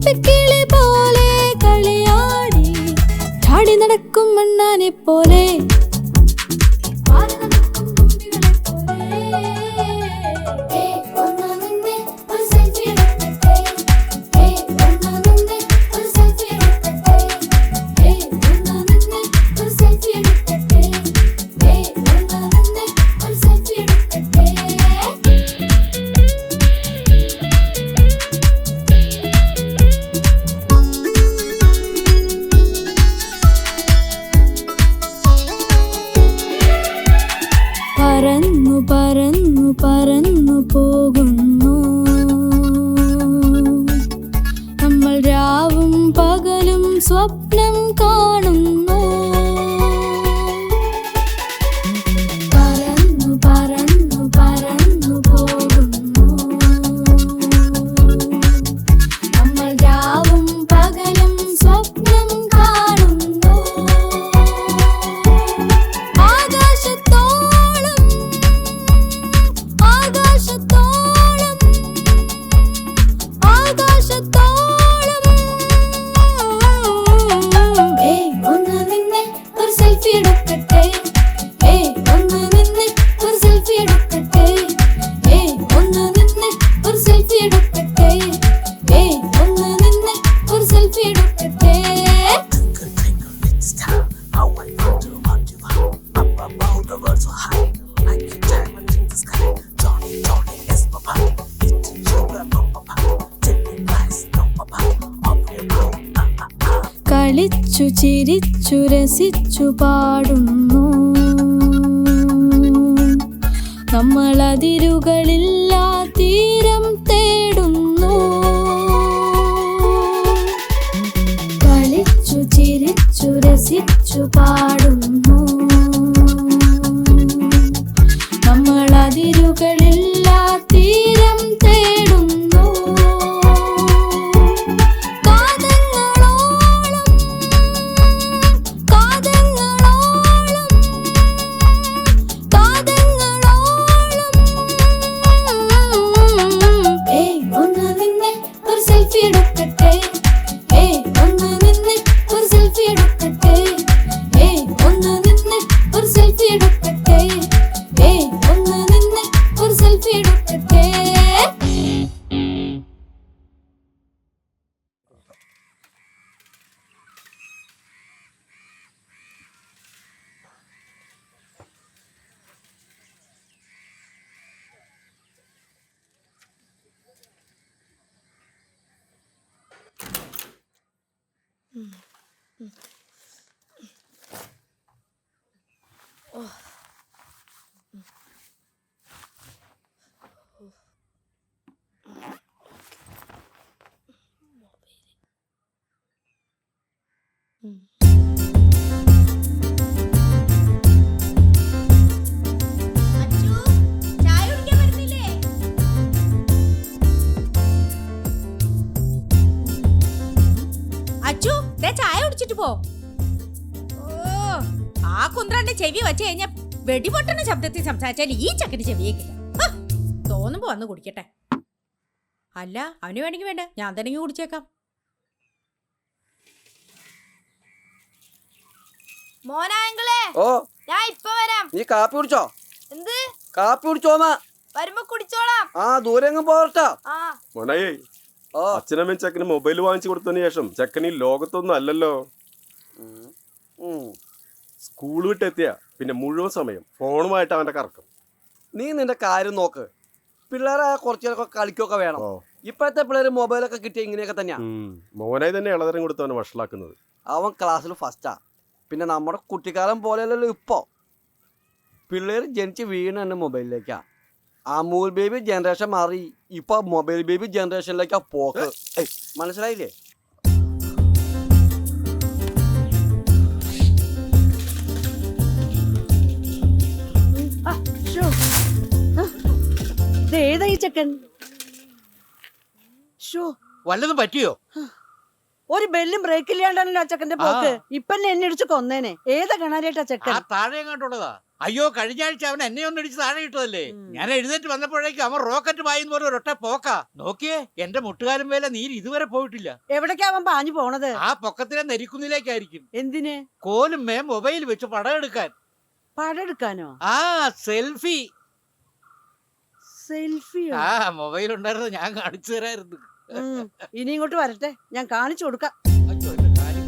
പക്ഷിക്കിളി പോലെ കളിയാടി ചാടി നടക്കും മണ്ണാനെ പോലെ പറന്നു പറന്നു പറന്നു പോകുന്നു നമ്മൾ രാവും പകലും സ്വപ്നം കാണുന്നു പറന്നു പറന്നു പറന്നു പോകുന്നു നമ്മൾ രാവും പകലും സ്വപ്നം കാണുന്നു ആകാശത്തോളം ആകാശത്തോളം ആകാശത്തോളം ഒന്ന് നിന്നെ ഒരു സെൽഫി എടുക്കട്ടെ ഒന്ന് നിന്നെ ഒരു സെൽഫി എടുക്കട്ടെ ഒന്ന് നിന്നെ ഒരു സെൽഫി എടുക്കട്ടെ ഒന്ന് നിന്നെ ഒരു സെൽഫി എടുക്കട്ടെ കളിച്ചു ചിരിച്ചു രസിച്ചു പാടുന്നു നമ്മൾ അതിരുകളില്ലാ തീരം തേടുന്നു കളിച്ചു ചിരിച്ചു രസിച്ചു പാടുന്നു നമ്മൾ അതിരുകളില്ലാ തീരം തേടുന്നു ചായ കുടിച്ചിട്ട് പോ. ആ കുന്ത്രാന്റെ ചെവി വെച്ച് കഴിഞ്ഞ വെടിപൊട്ടുന്ന ശബ്ദത്തിൽ സംസാരിച്ചാൽ ഈ ചക്കന് ചെവിയേക്കില്ല. തോന്നുമ്പോ വന്ന് കുടിക്കട്ടെ. അല്ല അവന് വേണമെങ്കിൽ വേണ്ട, ഞാൻ തന്നെ കുടിച്ചേക്കാം. മോനാങ്കിളേ, ഓ ഞാൻ ഇപ്പൊ വരാം. നീ കാപ്പി കുടിച്ചോ? എന്ത് കാപ്പി കുടിച്ചോന്നാ? വരുമ്പോ കുടിച്ചോളാം. ആ ദൂരെങ്ങും പോകട്ടാ. മോനായി, അച്ഛനമ്മ ചെക്കന് മൊബൈൽ വാങ്ങിച്ചു കൊടുത്തതിന് ശേഷം ചെക്കൻ ഈ ലോകത്തൊന്നും അല്ലല്ലോ. സ്കൂൾ വിട്ടെത്തിയ പിന്നെ മുഴുവൻ സമയം ഫോണുമായിട്ട് അവന്റെ കറക്കം. നീ നിന്റെ കാര്യം നോക്ക്. പിള്ളേരെ കുറച്ചേരൊക്കെ കളിക്കൊക്കെ വേണം. ഇപ്പോഴത്തെ പിള്ളേര് മൊബൈലൊക്കെ കിട്ടിയ ഇങ്ങനെയൊക്കെ തന്നെയാ. മോനായി തന്നെ ഇളതരം കൊടുത്ത് അവനെ വഷളാക്കുന്നത്. അവൻ ക്ലാസ്സിൽ ഫസ്റ്റാ. പിന്നെ നമ്മുടെ കുട്ടിക്കാലം പോലെയല്ലല്ലോ ഇപ്പോ. പിള്ളേർ ജനിച്ച് വീണ് തന്നെ മൊബൈലിലേക്കാ. അമൂൽ ബേബി ജനറേഷൻ മാറി ഇപ്പൊ മൊബൈൽ ബേബി ജനറേഷനിലേക്കാ പോക്ക്. മനസ്സിലായില്ലേ? ഏതായി ചെക്കൻ? വല്ലതും പറ്റിയോ? ഒരു ബെല്ലും ബ്രേക്ക് ഇല്ലാണ്ടാണല്ലോ ആ ചെക്കന്റെ പോക്ക്. ഇപ്പൊ എന്നെ ഇടിച്ച് കൊന്നേനെ. ഏതാ കാണാനായിട്ടാ ചെക്കൻ? താഴെ എങ്ങോട്ടുള്ളതാ? അയ്യോ കഴിഞ്ഞ ആഴ്ച അവൻ എന്നെ ഒന്ന് ഇടിച്ച് താഴെ ഇട്ടതല്ലേ. ഞാൻ എഴുന്നേറ്റ് വന്നപ്പോഴേക്കും അവൻ റോക്കറ്റ് പായുന്ന പോലെ ഒരൊറ്റ പോക്കാ. നോക്കിയേ, എന്റെ മുട്ടുകാലും വേല നീര് ഇതുവരെ പോയിട്ടില്ല. എവിടേക്കാ അവൻ പാഞ്ഞു പോണത്? ആ പൊക്കത്തിലെ നെരിക്കുന്നിലേക്കായിരിക്കും. എന്തിന്? കോലുമേ മൊബൈൽ വെച്ച് പടം എടുക്കാൻ. പടം എടുക്കാനോ? ആ സെൽഫി. സെൽഫിയോ? ആ മൊബൈൽ ഉണ്ടായിരുന്നത് ഞാൻ കാണിച്ചു തരായിരുന്നു. ഇനി ഇങ്ങോട്ട് വരട്ടെ, ഞാൻ കാണിച്ചു കൊടുക്കാം. അയ്യോ, എന്റെ കാര്യം.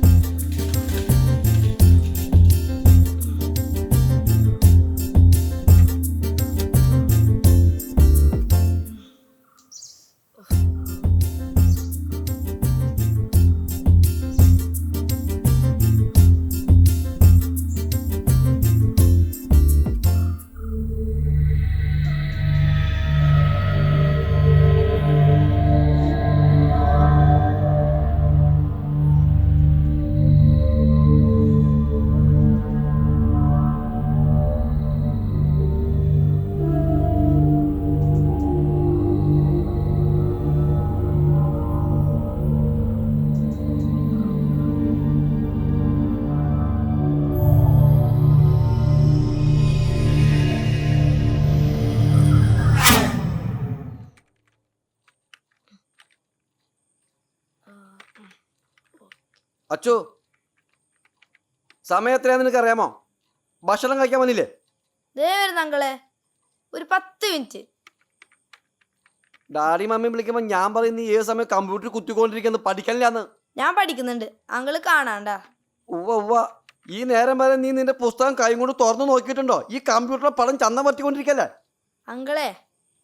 അച്ചു, സമയം എത്രയാന്ന് നിനക്ക് അറിയാമോ? ഭക്ഷണം കഴിക്കാൻ വന്നില്ലേ? ദേ വരുന്ന അങ്കളെ, ഒരു 10 മിനിറ്റ്. ഡാഡി മമ്മി വിളിക്കുമ്പോൾ ഞാൻ പറയും നീ ഏത് സമയം കമ്പ്യൂട്ടർ കുത്തിക്കൊണ്ടിരിക്കുന്നത്, പഠിക്കണില്ലാന്ന്. ഞാൻ പഠിക്കുന്നുണ്ട്, അങ്കിള് കാണാണ്ടാ. ഉവ്വ ഈ നേരം വരെ നീ നിന്റെ പുസ്തകം കൈ കൊണ്ട് തുറന്നു നോക്കിയിട്ടുണ്ടോ? ഈ കമ്പ്യൂട്ടറിലെ പടം ചന്തം പറ്റിക്കൊണ്ടിരിക്കല്ലേ? അങ്കളെ,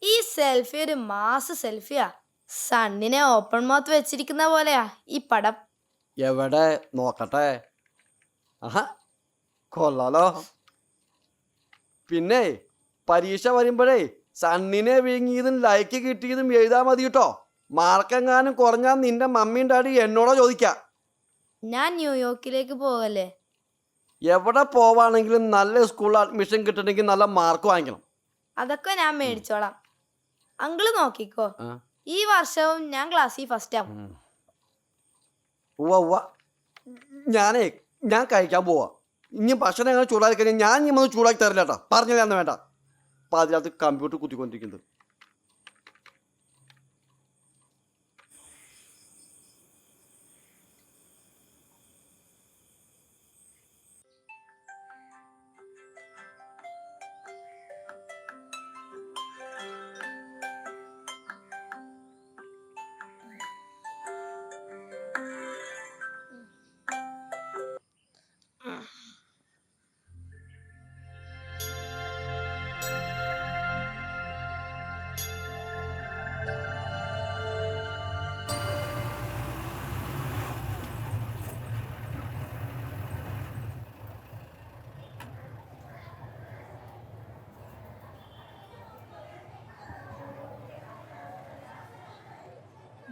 ഈ സെൽഫി ഒരു മാസ് സെൽഫിയാ. സണ്ണിനെ ഓപ്പൺ മൗത്ത് വെച്ചിരിക്കുന്ന പോലെയാ ഈ പടം. എവിടെ നോക്കട്ടെ. ആഹാ, കൊള്ളാലോ. പിന്നെ പരീക്ഷ വരുമ്പോഴേ സണ്ണിനെ വിഴുങ്ങിയതും ലൈക്ക് കിട്ടിയതും എഴുതാൻ മതി കേട്ടോ. മാർക്കെങ്ങാനും കുറഞ്ഞാൽ നിന്റെ മമ്മിയും ഡാഡി എന്നോടോ ചോദിക്കാം. ഞാൻ ന്യൂയോർക്കിലേക്ക് പോകല്ലേ. എവിടെ പോവാണെങ്കിലും നല്ല സ്കൂളിൽ അഡ്മിഷൻ കിട്ടണമെങ്കിൽ നല്ല മാർക്ക് വാങ്ങിക്കണം. അതൊക്കെ ഞാൻ മേടിച്ചോളാം. അങ്കിള് നോക്കിക്കോ, ആ. ഈ വർഷവും ഞാൻ ക്ലാസ്സിൽ ഫസ്റ്റ് ആവും. ഉവ്വ ഞാൻ കഴിക്കാൻ പോവാ. ഇനി ഭക്ഷണം എങ്ങനെ ചൂടാക്കി കഴിഞ്ഞാൽ ഞാൻ ഇനി ഒന്ന് ചൂടാക്കി തരില്ല കേട്ടോ. പറഞ്ഞില്ലാന്ന് വേണ്ട. അപ്പം അതിനകത്ത് കമ്പ്യൂട്ടർ കുത്തിക്കൊണ്ടിരിക്കുന്നത്.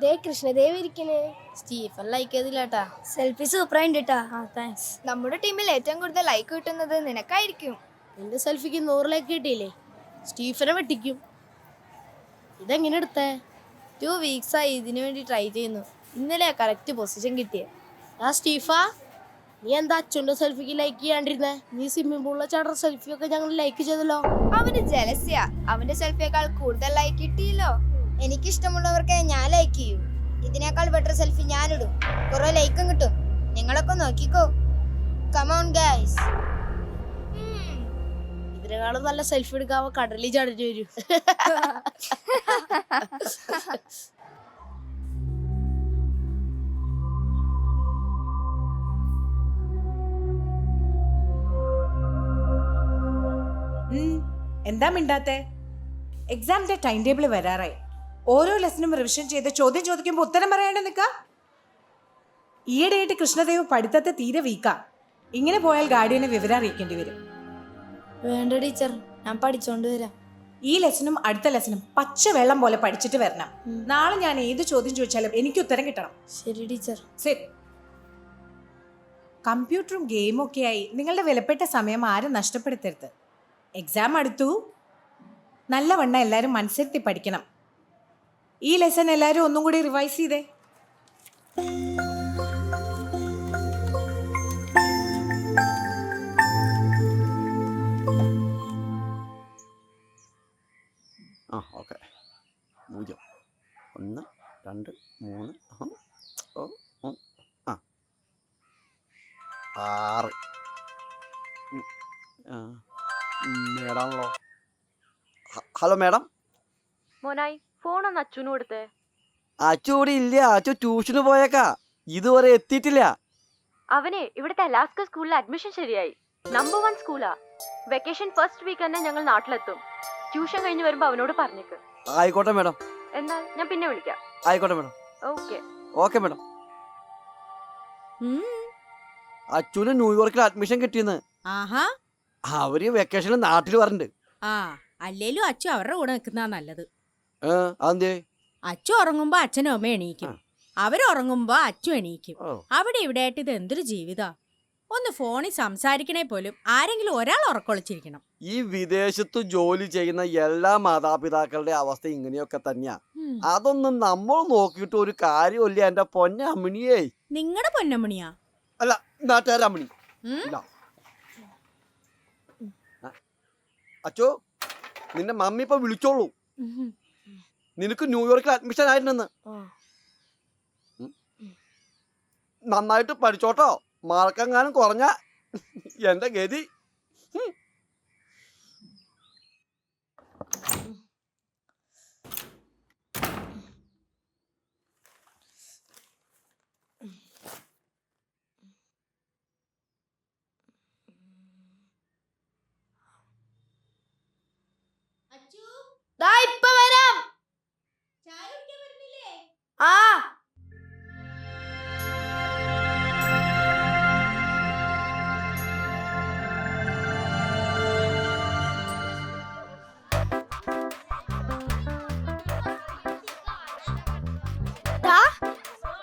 ദേ കൃഷ്ണദേവ് ഇരിക്കണേ. Stephen like ചെയ്തില്ലാട്ടാ. സെൽഫി സൂപ്പറായിട്ട് ട്ടാ. താങ്ക്സ്. നമ്മുടെ ടീമിൽ ഏറ്റവും കൂടുതൽ ലൈക്ക് കിട്ടുന്നത് നിനക്കായിരിക്കും. എന്റെ സെൽഫിക്ക് 100 ലൈക്ക് കിട്ടിയില്ലേ? സ്റ്റീഫനെ വെട്ടിക്കും. ഇതെങ്ങനെ എടുത്തേ? 2 weeks ആയി ഇതിനു വേണ്ടി ട്രൈ ചെയ്യുന്നു. ഇന്നലെ കറക്റ്റ് പൊസിഷൻ കിട്ടിയത്. ആ സ്റ്റീഫാ, നീ എന്താ അച്ഛൻ്റെ സെൽഫിക്ക് ലൈക്ക് ചെയ്യാണ്ടിരുന്നേ? നീ സ്വിമ്മിംഗ് പൂളിലെ ചാടുന്ന സെൽഫിയൊക്കെ ഞങ്ങൾ ലൈക്ക് ചെയ്തല്ലോ. അവന് ജലസ്യാ. അവന്റെ സെൽഫിയേക്കാൾ കൂടുതൽ ലൈക്ക് കിട്ടിയില്ലോ. എനിക്കിഷ്ടമുള്ളവർക്ക് ഞാൻ ലൈക്ക് ചെയ്യൂ. ഇതിനേക്കാൾ ബെറ്റർ സെൽഫി ഞാനിടും. കുറെ ലൈക്കും കിട്ടും. നിങ്ങളൊക്കെ നോക്കിക്കോ. Come on guys. ഇതിനേക്കാളും നല്ല സെൽഫി എടുക്കാവോ കടലിൽ ചാടിച്ചു വരും. എന്താ മിണ്ടാത്തെ? എക്സാമിന്റെ ടൈം ടേബിൾ വരാറായി. ഓരോ ലെസനും റിവിഷൻ ചെയ്ത് ചോദ്യം ചോദിക്കുമ്പോൾ ഉത്തരം പറയാണ്ട് നിൽക്ക. ഈയിടെയായിട്ട് കൃഷ്ണദേവ് പഠിത്തത്തെ തീരെ വീക്കാ. ഇങ്ങനെ പോയാൽ ഗാർഡിയനെ വിവരം അറിയിക്കേണ്ടി വരും. വേണ്ട ടീച്ചർ, ഞാൻ പഠിച്ചോണ്ട് വരാം. ഈ ലെസനും അടുത്ത ലെസനും പച്ച വെള്ളം പോലെ പഠിച്ചിട്ട് വരണം. നാളെ ഞാൻ ഏത് ചോദ്യം ചോദിച്ചാലും എനിക്ക് ഉത്തരം കിട്ടണം. ശരി ടീച്ചർ. ശരി. കമ്പ്യൂട്ടറും ഗെയിമും ഒക്കെയായി നിങ്ങളുടെ വിലപ്പെട്ട സമയം ആരും നഷ്ടപ്പെടുത്തരുത്. എക്സാം അടുത്തു. നല്ലവണ്ണം എല്ലാവരും മനസ്സിരുത്തി പഠിക്കണം. ഈ ലെസൺ എല്ലാവരും ഒന്നും കൂടി റിവൈസ് ചെയ്തേ. 1 2 3 6 മേഡാണല്ലോ. Hello madam. മോനായി ഫോണൊന്ന് അച്ഛനും കൊടുത്തേ. അച്ചു ഇവിടെ ഇല്ല. അച്ചു ട്യൂഷന് പോയേക്കാ. ഇതുവരെ എത്തിയിട്ടില്ല. അവനെ ഇവിടുത്തെ അലാസ്ക സ്കൂളിൽ അഡ്മിഷൻ ശരിയായി. നമ്പർ 1 സ്കൂളാ. വെക്കേഷൻ ഫസ്റ്റ് വീക്ക് തന്നെ ഞങ്ങൾ നാട്ടിലെത്തും. ട്യൂഷൻ കഴിഞ്ഞ് വരുമ്പോ അവനോട് പറഞ്ഞേക്ക്. ആയിക്കോട്ടെ മേഡം. എന്നാൽ ഞാൻ പിന്നെ വിളിക്കാം. ആയിക്കോട്ടെ മേഡം. ഓക്കെ. Okay madam. അച്ചുവിന് ന്യൂയോർക്കിൽ അഡ്മിഷൻ കിട്ടിയെന്ന്. ആഹാ. അവര് വെക്കേഷനിൽ നാട്ടിൽ വരണ്ട്. ആ അല്ലേലും അച്ചു അവരുടെ കൂടെ നിൽക്കുന്നതാ നല്ലത്. അതെന്തേ? അച്ചു ഉറങ്ങുമ്പോ അച്ഛനും അമ്മ എണീക്കും. അവരുറങ്ങുമ്പോ അച്ചു എണീക്കും. ഓ. അവിടെ ഇവിടെ ആയിട്ട് ഇത് എന്തൊരു ജീവിതാ. ഒന്ന് ഫോണിൽ സംസാരിക്കണേ പോലും ആരെങ്കിലും ഒരാൾ ഉറക്കൊളിച്ചിരിക്കണം. ഈ വിദേശത്ത് ജോലി ചെയ്യുന്ന എല്ലാ മാതാപിതാക്കളുടെ അവസ്ഥ ഇങ്ങനെയൊക്കെ തന്നെയാ. അതൊന്നും നമ്മൾ നോക്കിയിട്ട് ഒരു കാര്യമില്ല എന്റെ പൊന്നമ്മിണിയേ. നിങ്ങളുടെ പൊന്നമ്മണിയാ? അല്ല, നാട്ടുകാരമ്മിണി. അച്ചോ, നിന്റെ മമ്മി ഇപ്പൊ വിളിച്ചോളൂ. നിനക്ക് ന്യൂയോർക്കിൽ അഡ്മിഷൻ ആയിരുന്നെന്ന്. നന്നായിട്ട് പഠിച്ചോട്ടോ. മാർക്കെങ്ങാനും കുറഞ്ഞ എന്റെ ഗതി. ദാ ഇപ്പൊ വരാം. ആ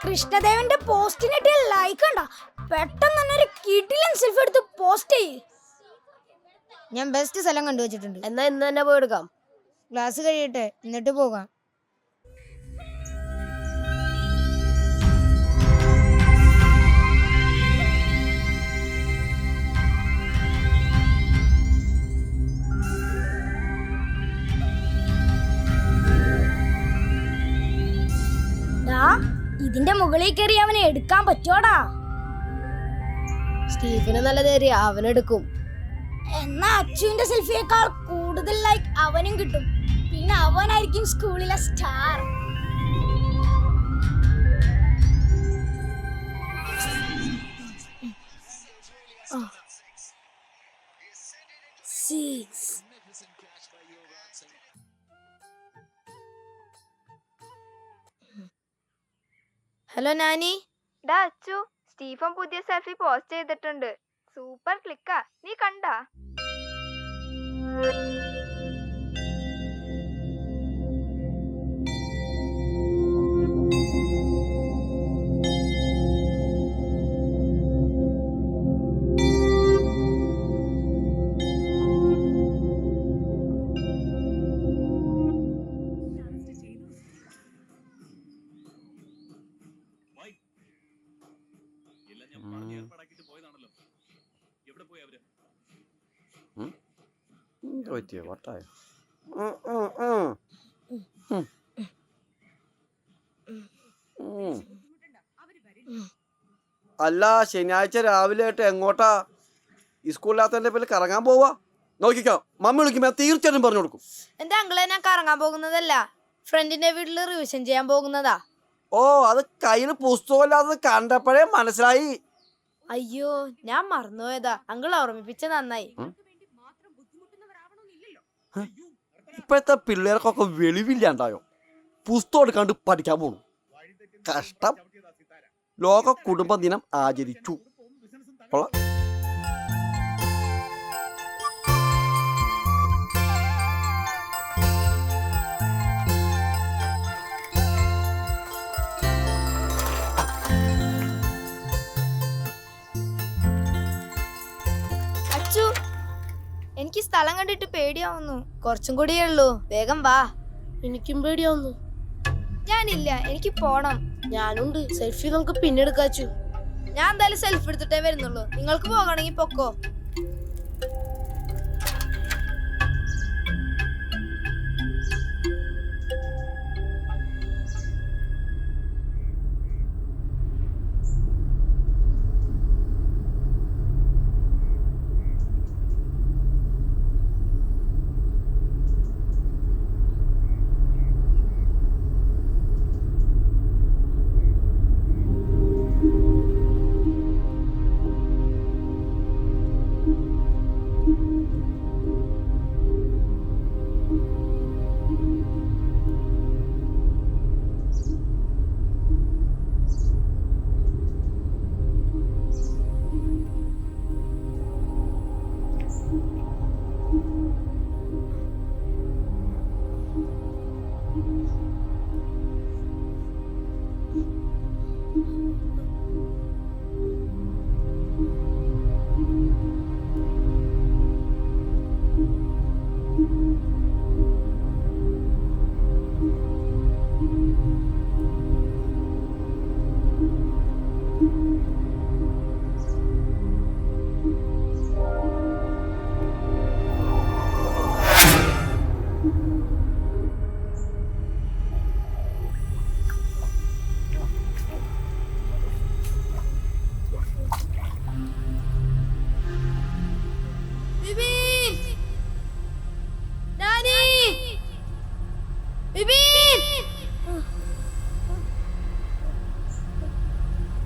കൃഷ്ണദേവന്റെ പോസ്റ്റിനിട്ട് ലൈക്ക് ഉണ്ടോ? പെട്ടെന്ന് തന്നെ ഒരു കിടിലൻ സെൽഫി എടുത്ത് പോസ്റ്റ് ചെയ്യ്. ഞാൻ ബെസ്റ്റ് സ്ഥലം കണ്ടുവച്ചിട്ടുണ്ട്. എന്നാ ഇന്ന് തന്നെ പോയി എടുക്കാം. ക്ലാസ് കഴിയട്ടെ, എന്നിട്ട് പോകാം. ഇതിന്റെ മുകളിൽ കയറി അവനെ എടുക്കാൻ പറ്റോടാ? സ്റ്റീഫന് നല്ല ധൈര്യം, അവനെടുക്കും. എന്നാ അച്ചുവിന്റെ സെൽഫിയേക്കാൾ കൂടുതൽ ലൈക്ക് അവനും കിട്ടും. പിന്നെ അവനായിരിക്കും സ്കൂളിലെ സ്റ്റാർ. ഹലോ നാനി. ഡാ അച്ചു, സ്റ്റീഫൻ പുതിയ സെൽഫി പോസ്റ്റ് ചെയ്തിട്ടുണ്ട്. സൂപ്പർ ക്ലിക്കാ. നീ കണ്ടാ? വട്ടായോ? അല്ല, ശനിയാഴ്ച രാവിലെ ആയിട്ട് എങ്ങോട്ടാ? ഈ സ്കൂളിനകത്തെ പേര് കറങ്ങാൻ പോവാ? നോക്കിക്കോ, മമ്മി വിളിക്കുമ്പോ തീർച്ചയായിട്ടും പറഞ്ഞു കൊടുക്കും. എന്റെ അങ്കിളെ ഞാൻ കറങ്ങാൻ പോകുന്നതല്ല, ഫ്രണ്ടിന്റെ വീട്ടിൽ റിവിഷൻ ചെയ്യാൻ പോകുന്നതാ. ഓ, അത് കയ്യിൽ പുസ്തകമില്ലാതെ കണ്ടപ്പോഴേ മനസ്സിലായി. അയ്യോ, ഞാൻ മറന്നുപോയതാ. അങ്കിൾ ഓർമ്മിപ്പിച്ച നന്നായി. ഇപ്പോഴത്തെ പിള്ളേർക്കൊക്കെ വെളിവില്ലാണ്ടായോ? പുസ്തകം എടുക്കാണ്ട് പഠിക്കാൻ പോണു. കഷ്ടം. ലോക കുടുംബ ദിനം ആചരിച്ചു. അച്ചു, എനിക്ക് സ്ഥലം കണ്ടിട്ട് പേടിയാവുന്നു. കുറച്ചും കൂടിയേ ഉള്ളൂ, വേഗം വാ. എനിക്കും പേടിയാവുന്നു. ഞാനില്ല, എനിക്ക് പോണം. ഞാനുണ്ട്. സെൽഫി നമുക്ക് പിന്നെ എടുക്കാച്ചു. ഞാൻ എന്തായാലും സെൽഫി എടുത്തിട്ടേ വരുന്നുള്ളൂ. നിങ്ങൾക്ക് പോകണമെങ്കിൽ പൊക്കോ.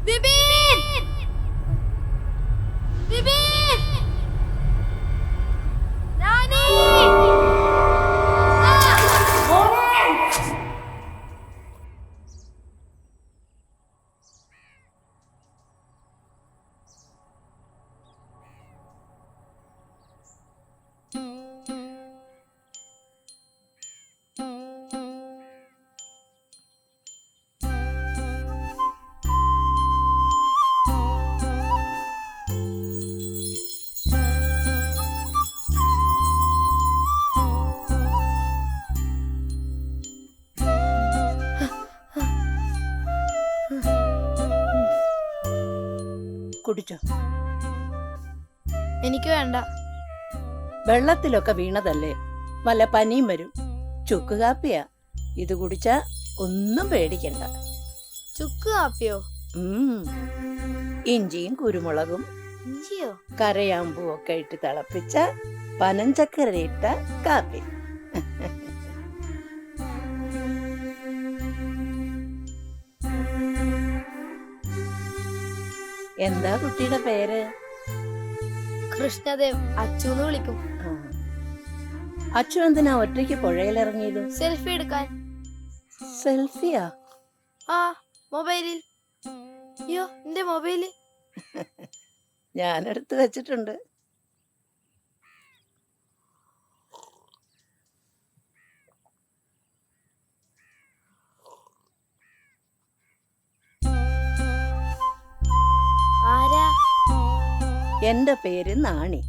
ബിബിൻ! ബിബിൻ! രാണി! ആ! മോനെ! കുടിച്ചോ. എനിക്ക് വേണ്ട. വെള്ളത്തിലൊക്കെ വീണതല്ലേ, വല്ല പനിയും വരും. ചുക്ക് കാപ്പിയാ, ഇത് കുടിച്ചാ ഒന്നും പേടിക്കണ്ട. ചുക്ക് കാപ്പിയോ? ഇഞ്ചിയും കുരുമുളകും ഇഞ്ചിയോ? കരയാമ്പും ഒക്കെ ഇട്ട് തിളപ്പിച്ച പനഞ്ചക്കരയിട്ട കാപ്പി. എന്താ കുട്ടിയുടെ പേര്? കൃഷ്ണദേവ്. അച്ചുന്ന് വിളിക്കും. ആ. അച്ചു എന്തിനാ ഒറ്റയ്ക്ക് പുഴയിലിറങ്ങിയത്? സെൽഫി എടുക്കാൻ. സെൽഫിയാ? ആ, മൊബൈലിൽ. അയ്യോ, എന്റെ മൊബൈല്. ഞാനെടുത്ത് വെച്ചിട്ടുണ്ട്. ആരാ? എന്റെ പേര് നാണി.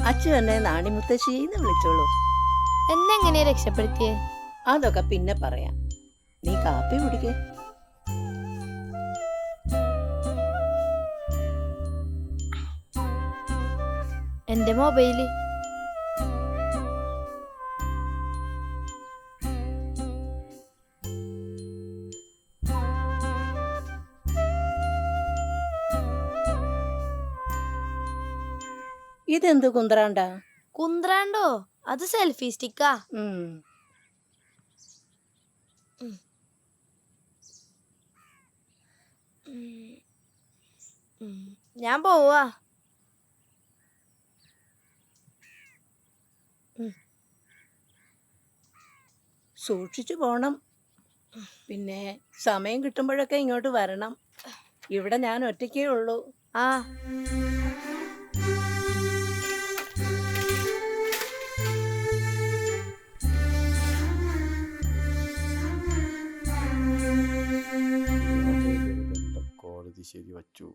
അച്ചു എന്നെ നാണി മുത്തശ്ശീന്ന് വിളിച്ചോളൂ. എന്നെങ്ങനെയാ രക്ഷപ്പെടുത്തിയേ? അതൊക്കെ പിന്നെ പറയാം. നീ കാപ്പി കുടിക്കേ. എന്റെ മൊബൈല്. ഇതെന്ത് കുന്ത്രാണ്ടാ? കുന്ത്രാണ്ടോ? അത് സെൽഫി സ്റ്റിക്കാ. ഞാൻ പോവാ. സൂക്ഷിച്ചു പോണം. പിന്നെ സമയം കിട്ടുമ്പോഴൊക്കെ ഇങ്ങോട്ട് വരണം. ഇവിടെ ഞാൻ ഒറ്റയ്ക്കേ ഉള്ളൂ. ആ. കോടതി ശരി വച്ചു.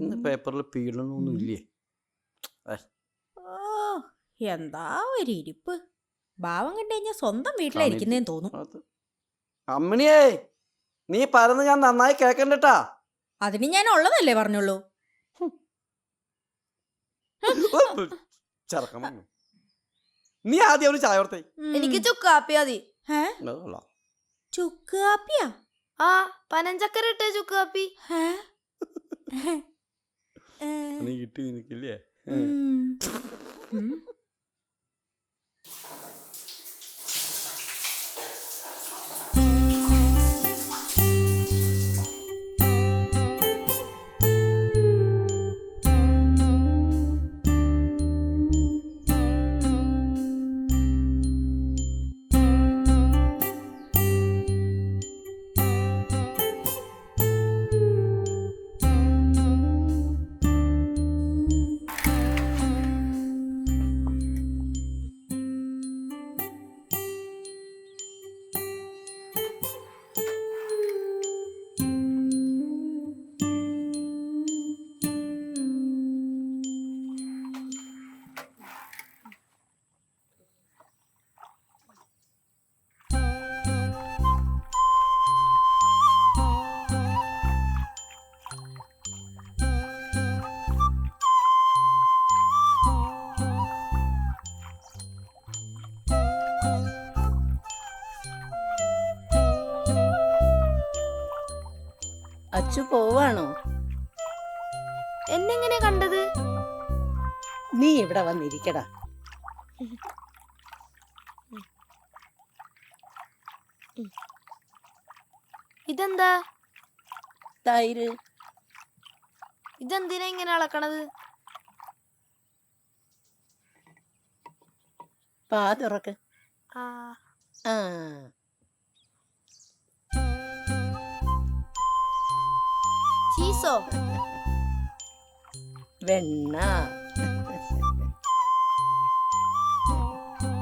ഇന്ന് പേപ്പറിൽ പീഡനമൊന്നും ഇല്ലേ? ഓ, എന്താ ഒരു ഇരിപ്പ്. ഭാവം കണ്ടു കഴിഞ്ഞാൽ സ്വന്തം വീട്ടിലായിരിക്കുന്നേന്ന് തോന്നും. അമ്മിണിയേ, നീ പറഞ്ഞ് ഞാൻ നന്നായി കേക്കണ്ടട്ടാ. അതിന് ഞാൻ ഉള്ളതല്ലേ പറഞ്ഞുള്ളൂ. ചെറുക്കം വന്നു. നീ ആദ്യം ഒരു ചായ ഓർത്തേ. എനിക്ക് ചുക്ക് കാപ്പി മതി. ചുക്ക് കാപ്പിയാ? ആ, പനഞ്ചക്കര ഇട്ട ചുക്ക് കാപ്പി. നീ കിട്ടി നിനക്കില്ലേ? അച്ചു പോവാണോ? എന്നെങ്ങനെ കണ്ടത്? നീ ഇവിടെ വന്നിരിക്കടാ. ഇതെന്താ? തൈര്. ഇതെന്തിനാ ഇങ്ങനെ അളക്കണത്? പാ തുറക്ക്. ആ, ആ ചീസോ? വെണ്ണ.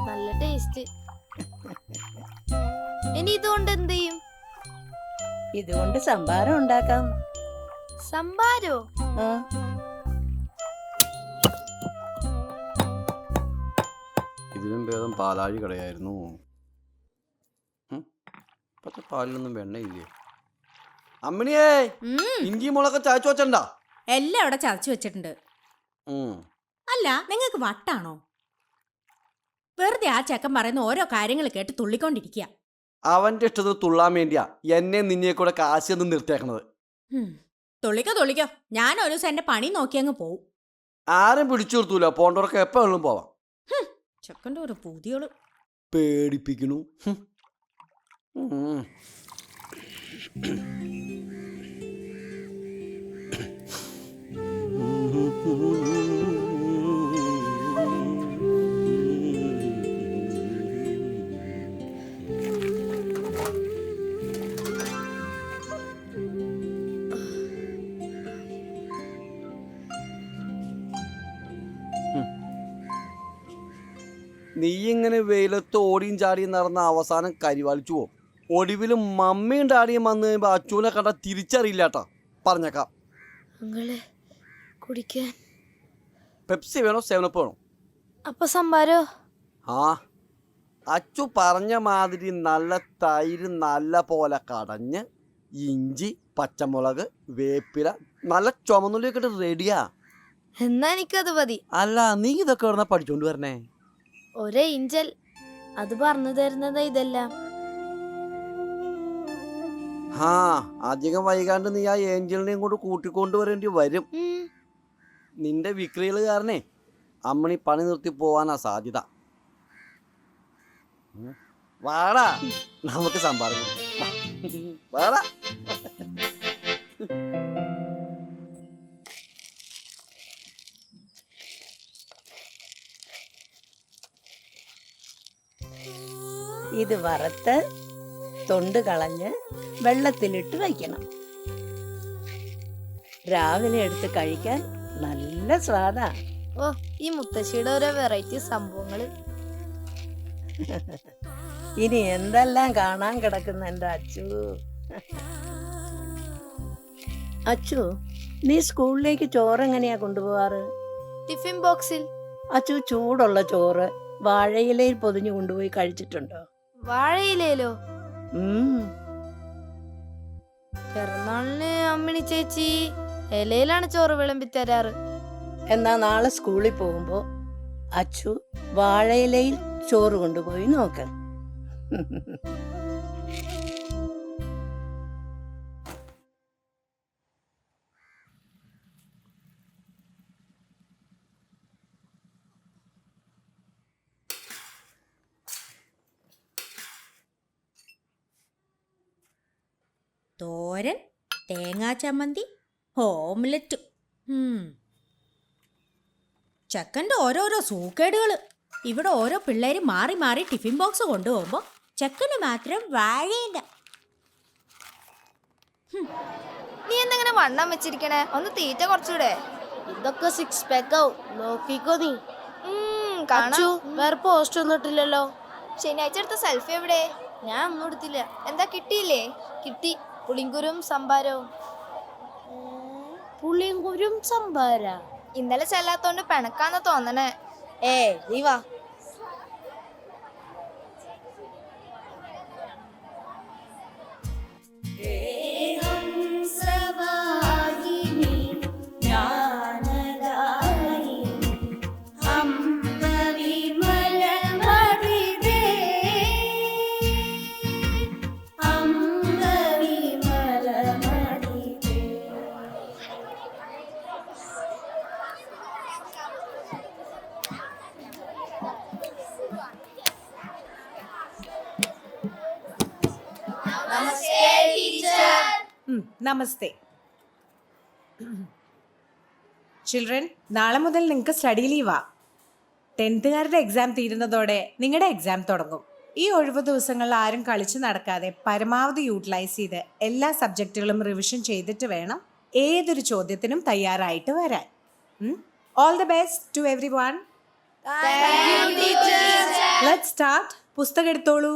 നല്ല ടേസ്റ്റ്. ഇനി ഇതുകൊണ്ട് എന്ത് ചെയ്യും? ഇതുകൊണ്ട് സംഭാരം ഉണ്ടാക്കാം. സംഭാരോ? ആ ഇതിലും ഭേദം പാലാഴി കടയായിരുന്നു. ഇപ്പത്തെ പാലിലൊന്നും വെണ്ണയില്ലേ? അമ്മിണിയേ, ഇഞ്ചി മുളക് ചായച്ചു വച്ചണ്ടാ? എല്ലാം അവിടെ ചതച്ചു വെച്ചിട്ടുണ്ട്. അല്ല, നിങ്ങൾക്ക് വട്ടാണോ? വെറുതെ ആ ചെക്കൻ പറയുന്ന ഓരോ കാര്യങ്ങൾ കേട്ട് തുള്ളിക്കൊണ്ടിരിക്കുക. അവന്റെ ഇഷ്ടത്തിന് തുള്ളാൻ വേണ്ടിയാ എന്നെ നിന്നെ കൂടെ കാശൊന്നും നിർത്തിയേക്കണത്. തുള്ളിക്കോ. ഞാൻ ഒരു ദിവസം എന്റെ പണി നോക്കി അങ്ങ് പോവും. ആരും പിടിച്ചു നിർത്തൂല. പോണ്ടവർക്ക് എപ്പോ വേണമെങ്കിലും പോവാം. ചെക്കൻ്റെ ഒരു പുതിയോള് പേടിപ്പിക്കണു. നീ ഇങ്ങനെ വെയിലത്ത് ഓടിയും ചാടിയും നടന്ന അവസാനം കരിവാളിച്ചു പോകും. ഒടുവിലും മമ്മിയും ഡാഡിയും വന്ന് കഴിയുമ്പോൾ അച്ചൂനെ കണ്ട തിരിച്ചറിയില്ല കേട്ടോ. പറഞ്ഞേക്കാം. കുടിക്കാൻ പെപ്സി വേണോ സെവനപ്പ് വേണോ? അപ്പൊ സംഭാരോ? ആ, അച്ചു പറഞ്ഞ മാതിരി നല്ല തൈര് നല്ല പോലെ കടഞ്ഞ് ഇഞ്ചി പച്ചമുളക് വേപ്പില നല്ല ചുമന്നുള്ളിയൊക്കെ ഇട്ട് റെഡിയാ. എന്നാ എനിക്കത് മതി. അല്ല, നീ ഇതൊക്കെ എവിടുന്നാ പഠിച്ചോണ്ട് വരണേ? ഒരേ ഇഞ്ചൽ അത് പറഞ്ഞു തരുന്നതാ ഇതെല്ലാം. ആ, അധികം വൈകാണ്ട് നീ ആ ഏഞ്ചലിനെയും കൊണ്ട് കൂട്ടിക്കൊണ്ടു വരേണ്ടി വരും. നിന്റെ വിക്രികൾ കാരണേ അമ്മണി പണി നിർത്തി പോവാനാ സാധ്യത. വാടാ, നമുക്ക് സംഭാരം വാടാ. ഇത് വറുത്ത് തൊണ്ട് കളഞ്ഞ് വെള്ളത്തിലിട്ട് വയ്ക്കണം. രാവിലെ എടുത്ത് കഴിക്കാൻ നല്ല സ്വാദാ. ഓ, ഈ മുത്തശ്ശിയുടെ ഓരോ വെറൈറ്റി സംഭവങ്ങള്. ഇനി എന്തെല്ലാം കാണാൻ കിടക്കുന്ന എൻ്റെ അച്ചു. അച്ചു, നീ സ്കൂളിലേക്ക് ചോറ് എങ്ങനെയാ കൊണ്ടുപോവാറ്? ടിഫിൻ ബോക്സിൽ. അച്ചു, ചൂടുള്ള ചോറ് വാഴയിലയിൽ പൊതിഞ്ഞു കൊണ്ടുപോയി കഴിച്ചിട്ടുണ്ടോ? വാഴയിലേലോ? പിറന്നാളിന് അമ്മിണി ചേച്ചി ഇലയിലാണ് ചോറ് വിളമ്പി തരാറ്. എന്നാ നാളെ സ്കൂളിൽ പോകുമ്പോ അച്ചു വാഴയിലയിൽ ചോറ് കൊണ്ടുപോയി നോക്ക്. തോരൻ, തേങ്ങാ ചമ്മന്തി, ഓംലെറ്റ്. ചെക്കൻ്റെ ഓരോരോ സൂക്കേടുകൾ. ഇവിടെ ഓരോ പിള്ളേർ മാറി മാറി ടിഫിൻ ബോക്സ് കൊണ്ടുപോകുമ്പോൾ ചെക്കന് മാത്രം വാഴയില്ല. നീ എന്തെങ്ങനെ വണ്ണം വെച്ചിരിക്കണേ? ഒന്ന് തീറ്റ കുറച്ചൂടെ? ഇതൊക്കെ 6 pack ആവും. നോക്കിക്കോ നീ. കാണാം. വേറെ പോസ്റ്റ് ഒന്നും ഇട്ടില്ലല്ലോ. ശനിയാഴ്ച എടുത്ത സെൽഫി എവിടെ? ഞാൻ ഒന്നും എടുത്തില്ല. എന്താ കിട്ടിയില്ലേ? കിട്ടി. പുളിങ്കുരും സംഭാരവും. പുളിങ്കുരും സംഭാര. ഇന്നലെ ചെല്ലാത്തോണ്ട് പിണക്കാന്ന് തോന്നണേ. നീ വാ. നമസ്തേ. ചിൽഡ്രൻ, നാളെ മുതൽ നിങ്ങൾക്ക് സ്റ്റഡി ലീവാ. 10th-കാരുടെ എക്സാം തീരുന്നതോടെ നിങ്ങളുടെ എക്സാം തുടങ്ങും. ഈ ഒഴിവ് ദിവസങ്ങളിൽ ആരും കളിച്ചു നടക്കാതെ പരമാവധി യൂട്ടിലൈസ് ചെയ്ത് എല്ലാ സബ്ജക്റ്റുകളും റിവിഷൻ ചെയ്തിട്ട് വേണം ഏതൊരു ചോദ്യത്തിനും തയ്യാറായിട്ട് വരാൻ. All the best to every one. Let's start. പുസ്തകം എടുത്തോളൂ.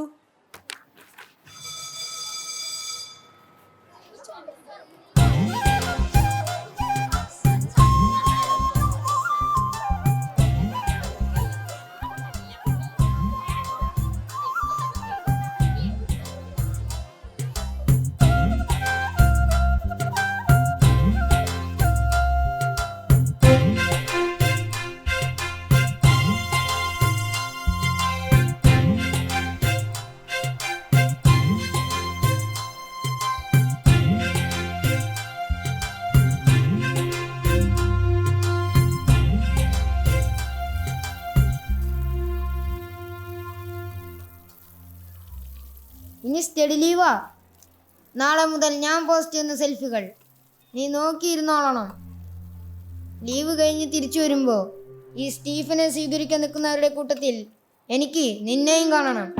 ഇനി സ്റ്റഡി ലീവാ. നാളെ മുതൽ ഞാൻ പോസ്റ്റ് ചെയ്യുന്ന സെൽഫികൾ നീ നോക്കിയിരുന്നോളണം. ലീവ് കഴിഞ്ഞ് തിരിച്ചു വരുമ്പോൾ ഈ സ്റ്റീഫനെ സ്വീകരിക്കാൻ നിൽക്കുന്നവരുടെ കൂട്ടത്തിൽ എനിക്ക് നിന്നെയും കാണണം.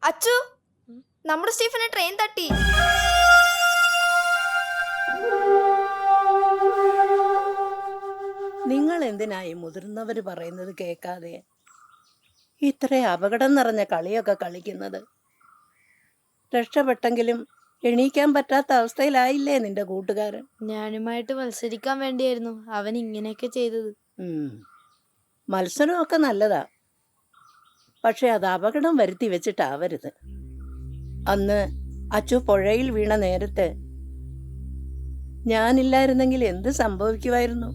അച്ചു, നമ്മുടെ സ്റ്റീഫനെ ട്രെയിൻ തട്ടി. നിങ്ങൾ എന്തിനായി മുതിർന്നവർ പറയുന്നത് കേൾക്കാതെ ഇത്ര അപകടം നിറഞ്ഞ കളിയൊക്കെ കളിക്കുന്നത്? രക്ഷപ്പെട്ടെങ്കിലും എണീക്കാൻ പറ്റാത്ത അവസ്ഥയിലായില്ലേ നിന്റെ കൂട്ടുകാരൻ? ഞാനുമായിട്ട് മത്സരിക്കാൻ വേണ്ടിയായിരുന്നു അവൻ ഇങ്ങനെയൊക്കെ ചെയ്തത്. മത്സരമൊക്കെ നല്ലതാ, പക്ഷെ അത് അപകടം വരുത്തി വെച്ചിട്ടാവരുത്. അന്ന് അച്ചു പുഴയിൽ വീണ നേരത്ത് ഞാനില്ലായിരുന്നെങ്കിൽ എന്ത് സംഭവിക്കുമായിരുന്നു?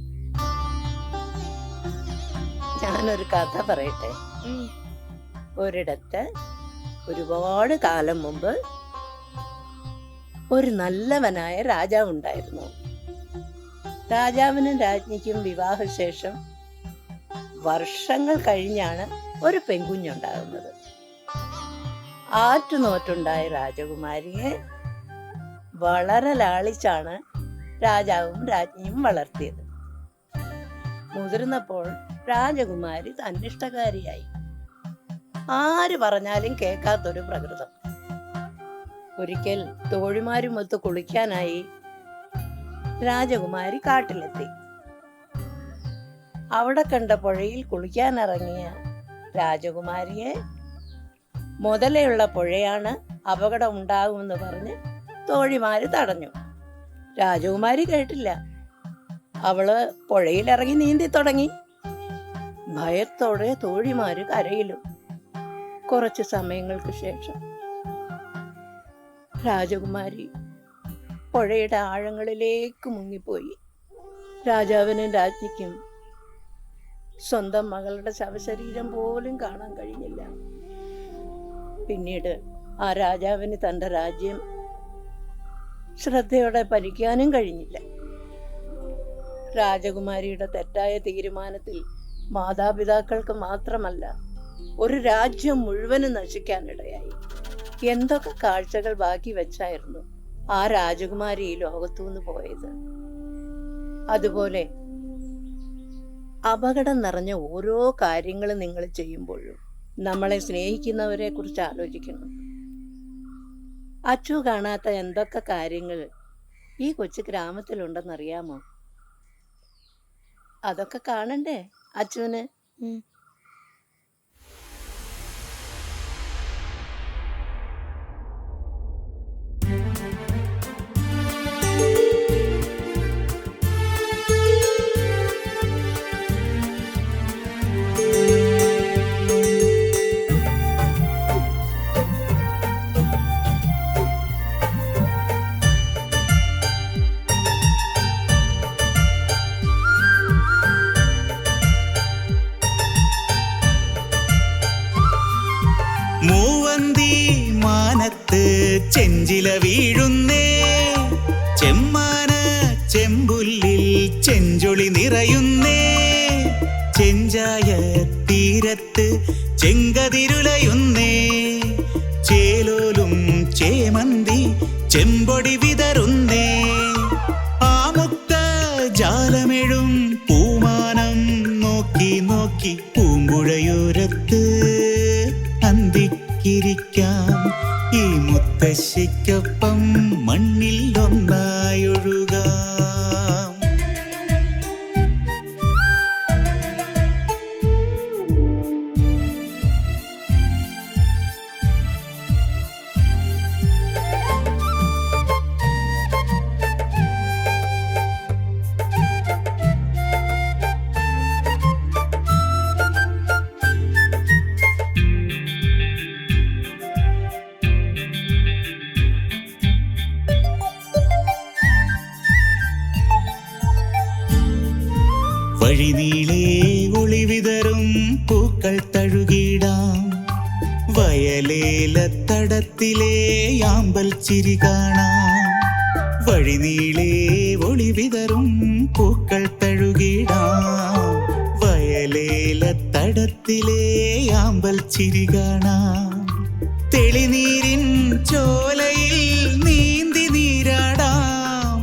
ഞാനൊരു കഥ പറയട്ടെ. ഒരിടത്ത് ഒരുപാട് കാലം മുമ്പ് ഒരു നല്ലവനായ രാജാവുണ്ടായിരുന്നു. രാജാവിനും രാജ്ഞിക്കും വിവാഹശേഷം വർഷങ്ങൾ കഴിഞ്ഞാണ് ഒരു പെൺകുഞ്ഞുണ്ടാകുന്നത്. ആറ്റുനോറ്റുണ്ടായ രാജകുമാരിയെ വളരെ ലാളിച്ചാണ് രാജാവും രാജ്ഞിയും വളർത്തിയത്. മുതിർന്നപ്പോൾ രാജകുമാരി തന്നിഷ്ടകാരിയായി. ആര് പറഞ്ഞാലും കേൾക്കാത്തൊരു പ്രകൃതം. ഒരിക്കൽ തോഴിമാരുമൊത്ത് കുളിക്കാനായി രാജകുമാരി കാട്ടിലെത്തി. അവിടെ കണ്ട പുഴയിൽ കുളിക്കാനിറങ്ങിയ രാജകുമാരിയെ മുതലെയുള്ള പുഴയാണ്, അപകടം ഉണ്ടാകുമെന്ന് പറഞ്ഞ് തോഴിമാര് തടഞ്ഞു. രാജകുമാരി കേട്ടില്ല. അവള് പുഴയിലിറങ്ങി നീന്തി തുടങ്ങി. ഭയത്തോടെ തോഴിമാര് കരയിലും. കുറച്ച് സമയങ്ങൾക്ക് ശേഷം രാജകുമാരി പുഴയുടെ ആഴങ്ങളിലേക്ക് മുങ്ങിപ്പോയി. രാജാവിനും രാജ്ഞിക്കും സ്വന്തം മകളുടെ ശവശരീരം പോലും കാണാൻ കഴിഞ്ഞില്ല. പിന്നീട് ആ രാജാവിന് തൻ്റെ രാജ്യം ശ്രദ്ധയോടെ ഭരിക്കാനും കഴിഞ്ഞില്ല. രാജകുമാരിയുടെ തെറ്റായ തീരുമാനത്തിൽ മാതാപിതാക്കൾക്ക് മാത്രമല്ല ഒരു രാജ്യം മുഴുവനും നശിക്കാനിടയായി. എന്തൊക്കെ കാഴ്ചകൾ ബാക്കി വെച്ചായിരുന്നു ആ രാജകുമാരി ഈ ലോകത്തുനിന്ന് പോയത്. അതുപോലെ അപകടം നിറഞ്ഞ ഓരോ കാര്യങ്ങളും നിങ്ങൾ ചെയ്യുമ്പോഴും നമ്മളെ സ്നേഹിക്കുന്നവരെ കുറിച്ച് ആലോചിക്കണം. അച്ചു കാണാത്ത എന്തൊക്കെ കാര്യങ്ങൾ ഈ കൊച്ചു ഗ്രാമത്തിലുണ്ടെന്നറിയാമോ? അതൊക്കെ കാണണ്ടേ അച്ചുവിന്? മൂവന്തി മാനത്ത് ചെഞ്ചില വീഴുന്നേ, ചെമ്മാന ചെമ്പുല്ലിൽ ചെഞ്ചൊളി നിറയുന്നേ, ചെഞ്ചായ തീരത്ത് ചെങ്കതിരുലയുന്നേ, ചേലോലും ചേമന്തി ചെമ്പൊടി വിതറുന്നേ, ആമുക്ത ജാലമെഴും പൂമാനം നോക്കി നോക്കി പൂമ്പുഴയോരത്ത് അന്തിക്കിരിക്കാം, ഈ മുത്തശ്ശിക്കൊപ്പം മണ്ണിൽ ഒന്നായൊഴുകാം. വഴിനീളേ ഒളിവിതറും പൂക്കൾ തഴുകിടാം, വയലേലത്തടത്തിലെ ആമ്പൽ ചിരി കാണാം. വഴിനീളേ ഒളിവിതറും പൂക്കൾ തഴുകിടാം, വയലേലത്തടത്തിലെ ആമ്പൽ ചിരി കാണാം. തെളിനീരിൻ ചോലയിൽ നീന്തി നീരാടാം,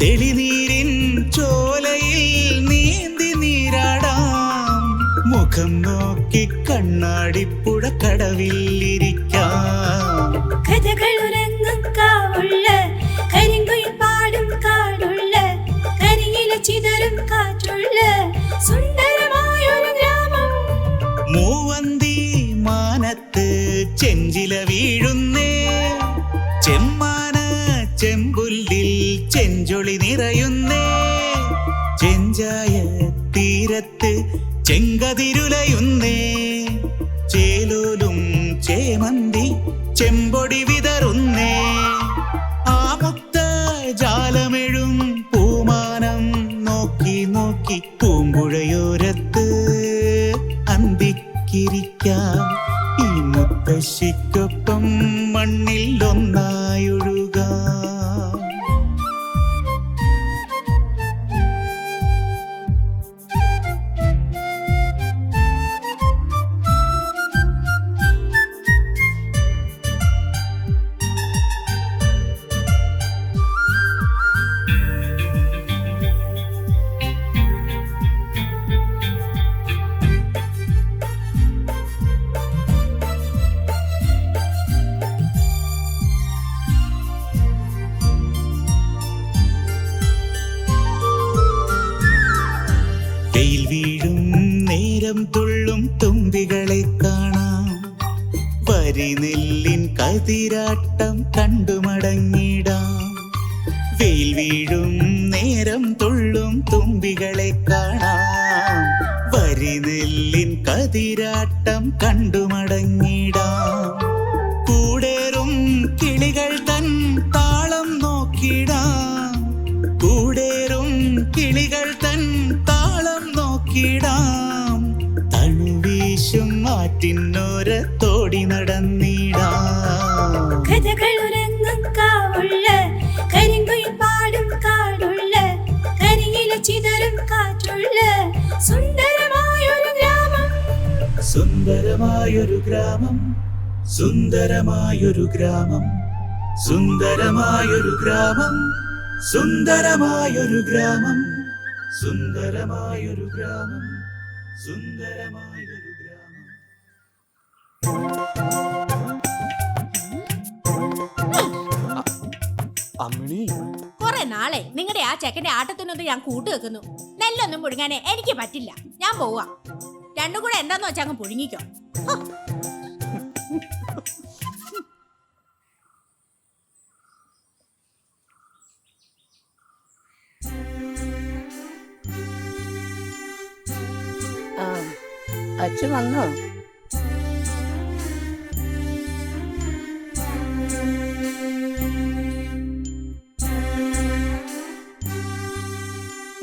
തെളിനീരിൻ ചോലയിൽ നീന്തി നീരാടാം, മുഖം നോക്കി കണ്ണാടിപ്പുഴ കടവിലിരിക്കാം. കഥകളുറങ്ങും കാവുള്ള കരിങ്കുയിൽ പാടും കാടുള്ള കരിയില ചിതറും കാറ്റുള്ള സുന്ദരമായൊരു ഗ്രാമം. മൂവന്തി മാനത്ത് ചെഞ്ചില വീഴുന്നേ, ചെമ്മാന ചെമ്പുല്ലിൽ ചെഞ്ചൊളി നിറയുന്നേ, ചെഞ്ചായ തീരത്ത് ചെങ്കതിരുലയുന്നേ, ചേലോലും ചേമന്തി ചെമ്പൊടി വിതറുന്നേ, ആമുക്ത ജാലമെഴും പൂമാനം നോക്കി നോക്കി പൂമ്പുഴയോരത്ത് അന്തിക്കിരിക്കാം, ഈ മുത്തശ്ശിക്കൊപ്പം മണ്ണിൽ ഒന്നായൊഴുകാം. വെയിൽ വീഴും നേരം തുള്ളും തുമ്പികളെ കാണാം, വരിനെല്ലിൻ കതിരാട്ടം കണ്ടുമടങ്ങിടാം. വെയിൽ വീഴും നേരം തുള്ളും തുമ്പികളെ കാണാം, വരിനെല്ലിൻ കതിരാട്ടം കണ്ടുമടങ്ങിടാം. കൂടേറും കിളികൾ തൻ താളം നോക്കിടാം, കൂടേറും കിളികൾ തൻ താളം നോക്കിടാം. തണുവീശും ആറ്റിനോരത്തോടി നടന്നിടാം. കഥകളുറങ്ങും കാവുള്ള കരിങ്കുയിൽ പാടും കാടുള്ള കരിയില ചിതറും സുന്ദരമായൊരു ഗ്രാമം സുന്ദരമായൊരു ഗ്രാമം സുന്ദരമായൊരു ഗ്രാമം സുന്ദരമായൊരു ഗ്രാമം സുന്ദരമായൊരു ഗ്രാമം സുന്ദരമായൊരു ഗ്രാമം. അമ്മിണി കുറെ നാളെ നിങ്ങളുടെ ആ ചെക്കന്റെ ആട്ടത്തിനൊന്നും ഞാൻ കൂട്ടു വെക്കുന്നു. നെല്ലൊന്നും പുഴുങ്ങാനേ എനിക്ക് പറ്റില്ല. ഞാൻ പോവാ. രണ്ടും കൂടെ എന്താന്ന് വെച്ചാൽ അങ്ങ് പുഴുങ്ങിക്കോ. ആ അച്ഛൻ വന്നോ?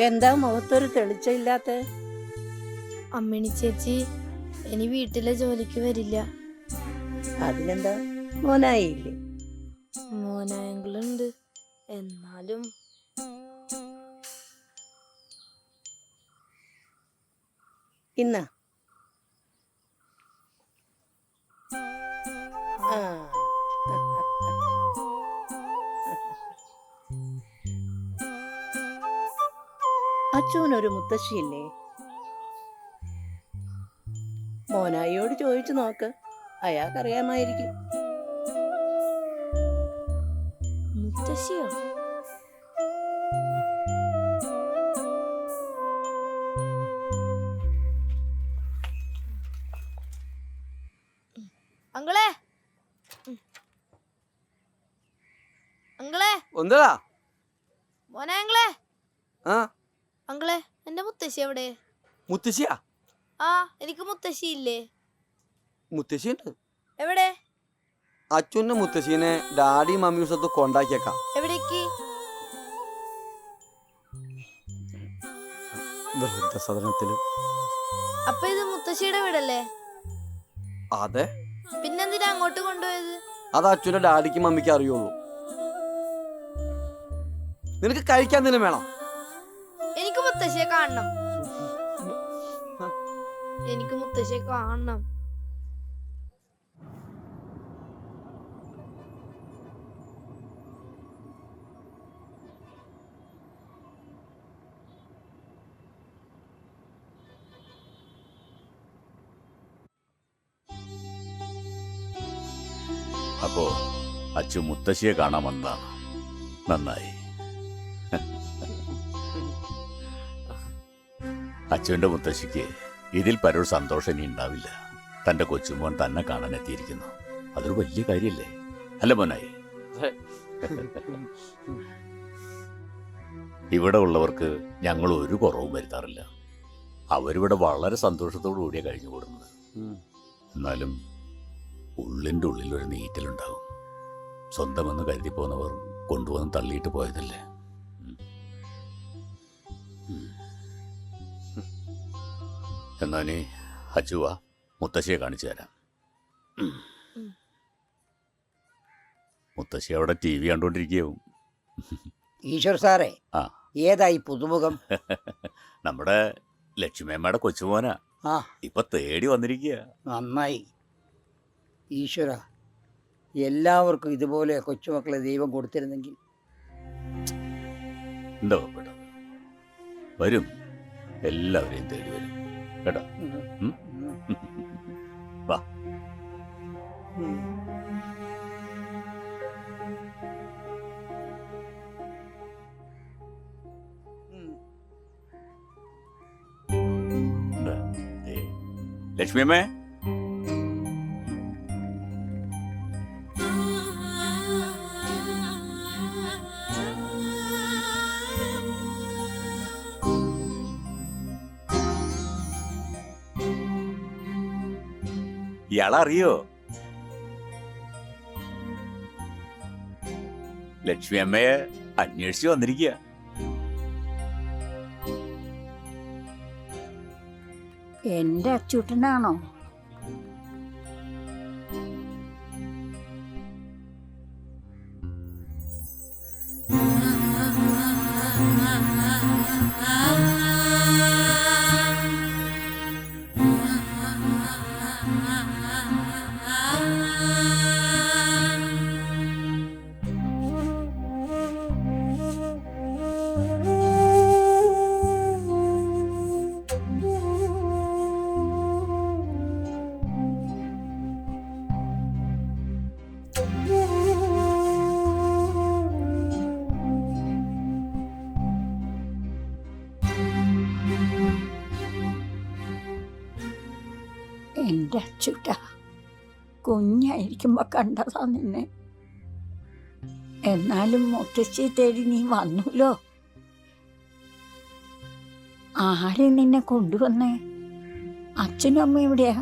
എന്താ മുഖത്തൊരു തെളിച്ചില്ലാത്ത? അമ്മിണി ചേച്ചി ഇനി വീട്ടിലെ ജോലിക്ക് വരില്ല. അതിനെന്താ, മോനായില്ലേ? മോനായെങ്കിലുണ്ട്, എന്നാലും ഇന്ന ആ അച്ഛനൊരു മുത്തശ്ശിയില്ലേ? മോനായിയോട് ചോദിച്ചു നോക്ക്, അയാൾക്കറിയാമായിരിക്കും. മുത്തശ്ശിയോ? അങ്കളെ അങ്കളെ എന്താ മോനെ അങ്കളെ ആ അങ്കളെ എന്റെ മുത്തശ്ശി എവിടെ? മുത്തശ്ശിയാ? ആ എനിക്ക് മുത്തശ്ശി ഇല്ലേ? മുത്തശ്ശിയുണ്ട്. എവിടെ? അച്ഛൻ്റെ മുത്തശ്ശീനെ ഡാഡി മമ്മി സ്ഥലത്ത് കൊണ്ടാക്കിയേക്കാം. എവിടേക്ക്? വൃദ്ധസദനത്തില്. അപ്പൊ ഇത് മുത്തശ്ശിയുടെ വീടല്ലേ? അതെ. പിന്നെന്തിനാ അങ്ങോട്ട് കൊണ്ടുപോയത്? അത് അച്ഛൻ്റെ ഡാഡിക്ക് മമ്മിക്ക് അറിയുള്ളൂ. നിനക്ക് കഴിക്കാൻ എന്തെങ്കിലും വേണം? എനിക്ക് മുത്തശ്ശിയെ കാണണം. എനിക്ക് മുത്തശ്ശിയെ കാണണം. അപ്പോ അച്ചു മുത്തശ്ശിയെ കാണാൻ വന്നതാണ്. നന്നായി. അച്ചുവിന്റെ മുത്തശ്ശിക്ക് ഇതിൽ പരൊരു സന്തോഷം ഇനി ഉണ്ടാവില്ല. തന്റെ കൊച്ചുമോൻ തന്നെ കാണാൻ എത്തിയിരിക്കുന്നു. അതൊരു വലിയ കാര്യല്ലേ? അല്ല മോനായി? ഇവിടെ ഉള്ളവർക്ക് ഞങ്ങൾ ഒരു കുറവും വരുത്താറില്ല. അവരിവിടെ വളരെ സന്തോഷത്തോടു കൂടിയാണ് കഴിഞ്ഞുകൂടുന്നത്. എന്നാലും ഉള്ളിൻ്റെ ഉള്ളിലൊരു നീറ്റലുണ്ടാവും. സ്വന്തമെന്ന് കരുതി പോന്നവർ കൊണ്ടുവന്ന് തള്ളിയിട്ട് പോയതല്ലേ. എന്നാ നീ അച്ചുവാ, മുത്തശ്ശിയെ കാണിച്ചു തരാം. മുത്തശ്ശി അവിടെ TV കണ്ടോണ്ടിരിക്കുകയാവും. ഈശ്വർ സാറേ, ആ ഏതായി പുതുമുഖം? നമ്മുടെ ലക്ഷ്മിയമ്മയുടെ കൊച്ചുമോനാ. ആ ഇപ്പൊ തേടി വന്നിരിക്കുക. നന്നായി. ഈശ്വര, എല്ലാവർക്കും ഇതുപോലെ കൊച്ചുമക്കളെ ദൈവം കൊടുത്തിരുന്നെങ്കിൽ. എന്താ പെട്ടത്? വരും, എല്ലാവരെയും തേടി വരും കേട്ടോ. വാ. ലക്ഷ്മിയമ്മേ, ഇയാളറിയോ? ലക്ഷ്മി അമ്മയെ അന്വേഷിച്ച് വന്നിരിക്കുക. എന്റെ അച്ചൂട്ടനാണോ? എൻ്റെ അച്ചുട്ട, കുഞ്ഞായിരിക്കുമ്പോ കണ്ടതാ നിന്നെ. എന്നാലും മുത്തശ്ശി തേടി നീ വന്നല്ലോ. ആരെ നിന്നെ കൊണ്ടുവന്നേ? അച്ഛനും അമ്മ എവിടെയാ?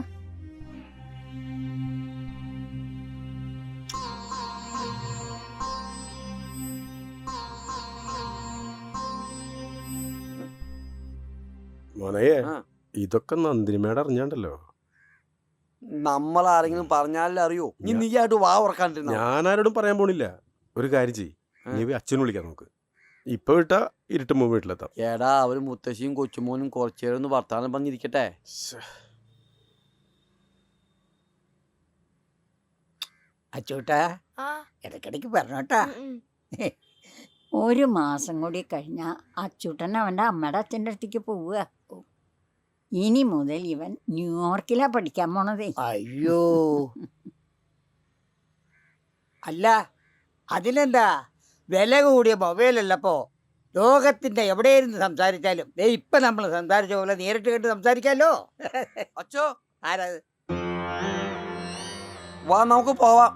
മോനയെ ഇതൊക്കെ നന്ദിനിമേടെ അറിഞ്ഞാണ്ടല്ലോ. നമ്മൾ ആരെങ്കിലും പറഞ്ഞാലേ അറിയോ? നീ ആയിട്ട് വാ ഉറക്കാണ്ടിരുന്ന. ഞാനാരോടും പറയാൻ പോണില്ല. ഒരു കാര്യം ചെയ്യ്, നീ അച്ഛനെ വിളിക്കാൻ നോക്ക്. ഇപ്പൊ വിട്ടാ ഇരുട്ടുമ്പോ വീട്ടിലെത്താം. എടാ, അവര് മുത്തശ്ശിയും കൊച്ചുമോനും കുറച്ചേരം ഒന്ന് വർത്താനം പറഞ്ഞിരിക്കട്ടെ. അച്ചൂട്ടാ, ഇടയ്ക്കിടയ്ക്ക് പറഞ്ഞോട്ടാ. ഒരു മാസം കൂടി കഴിഞ്ഞാൽ അച്ചൂട്ടൻ അവൻ്റെ അമ്മയുടെ അച്ഛൻ്റെ അടുത്തേക്ക് പോവുക. ഇനി മുതൽ ഇവൻ ന്യൂയോർക്കിലാ പഠിക്കാൻ പോണതേ. അയ്യോ, അല്ല അതിനെന്താ, വില കൂടിയ മൊബൈലല്ലപ്പോ ലോകത്തിന്റെ എവിടെയിരുന്ന് സംസാരിച്ചാലും ഇപ്പൊ നമ്മൾ സംസാരിച്ച പോലെ നേരിട്ട് കണ്ട് സംസാരിക്കാലോ. അച്ചോ, ആരാത്? വാ നമുക്ക് പോവാം.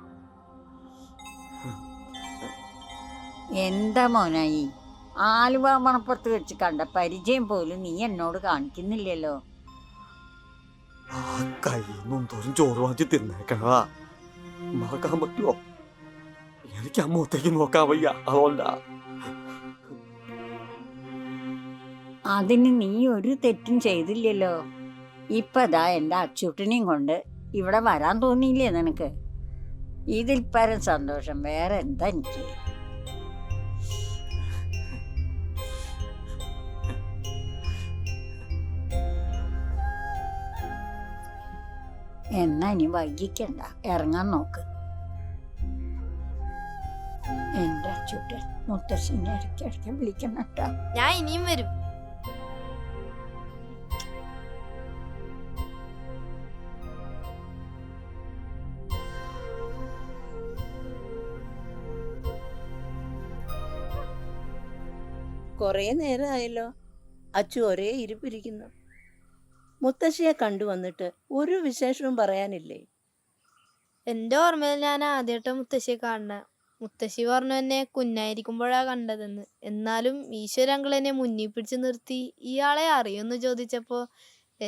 എന്താ മോനായി, ആലുവ മണപ്പുറത്ത് വെച്ച് കണ്ട പരിചയം പോലും നീ എന്നോട് കാണിക്കുന്നില്ലല്ലോ. കയ്യൊന്നും തോറും ചോറ് വാങ്ങിച്ച് തിന്നേക്കണതാ. മറക്കാൻ പറ്റുമോ? എനിക്ക് അമ്മത്തേക്ക് നോക്കാൻ വയ്യ, അതുകൊണ്ടാ. അതിന് നീ ഒരു തെറ്റും ചെയ്തില്ലല്ലോ. ഇപ്പതാ എൻ്റെ അച്ചൂട്ടനെയും കൊണ്ട് ഇവിടെ വരാൻ തോന്നിയില്ലേ നിനക്ക്? ഇതിൽ പരം സന്തോഷം വേറെ എന്താ എനിക്ക്? എന്നാ ഇനി വൈകിക്കണ്ട, ഇറങ്ങാൻ നോക്ക്. എൻ്റെ അച്ചൂട്ടൻ മുത്തശ്ശിനെ ഇടയ്ക്കിടയ്ക്ക് വിളിക്കണം കേട്ടോ. ഞാൻ ഇനിയും വരും. കുറേ നേരമായല്ലോ അച്ചു ഒരേ ഇരിപ്പിരിക്കുന്നു. മുത്തശ്ശിയെ കണ്ടുവന്നിട്ട് ഒരു വിശേഷവും പറയാനില്ലേ? എൻ്റെ ഓർമ്മയിൽ ഞാൻ ആദ്യമായിട്ട് മുത്തശ്ശിയെ കാണുന്ന. മുത്തശ്ശി പറഞ്ഞു എന്നെ കുഞ്ഞായിരിക്കുമ്പോഴാ കണ്ടതെന്ന്. എന്നാലും ഈശ്വരങ്ങൾ എന്നെ മുന്നിൽ പിടിച്ച് നിർത്തി ഇയാളെ അറിയുമെന്ന് ചോദിച്ചപ്പോൾ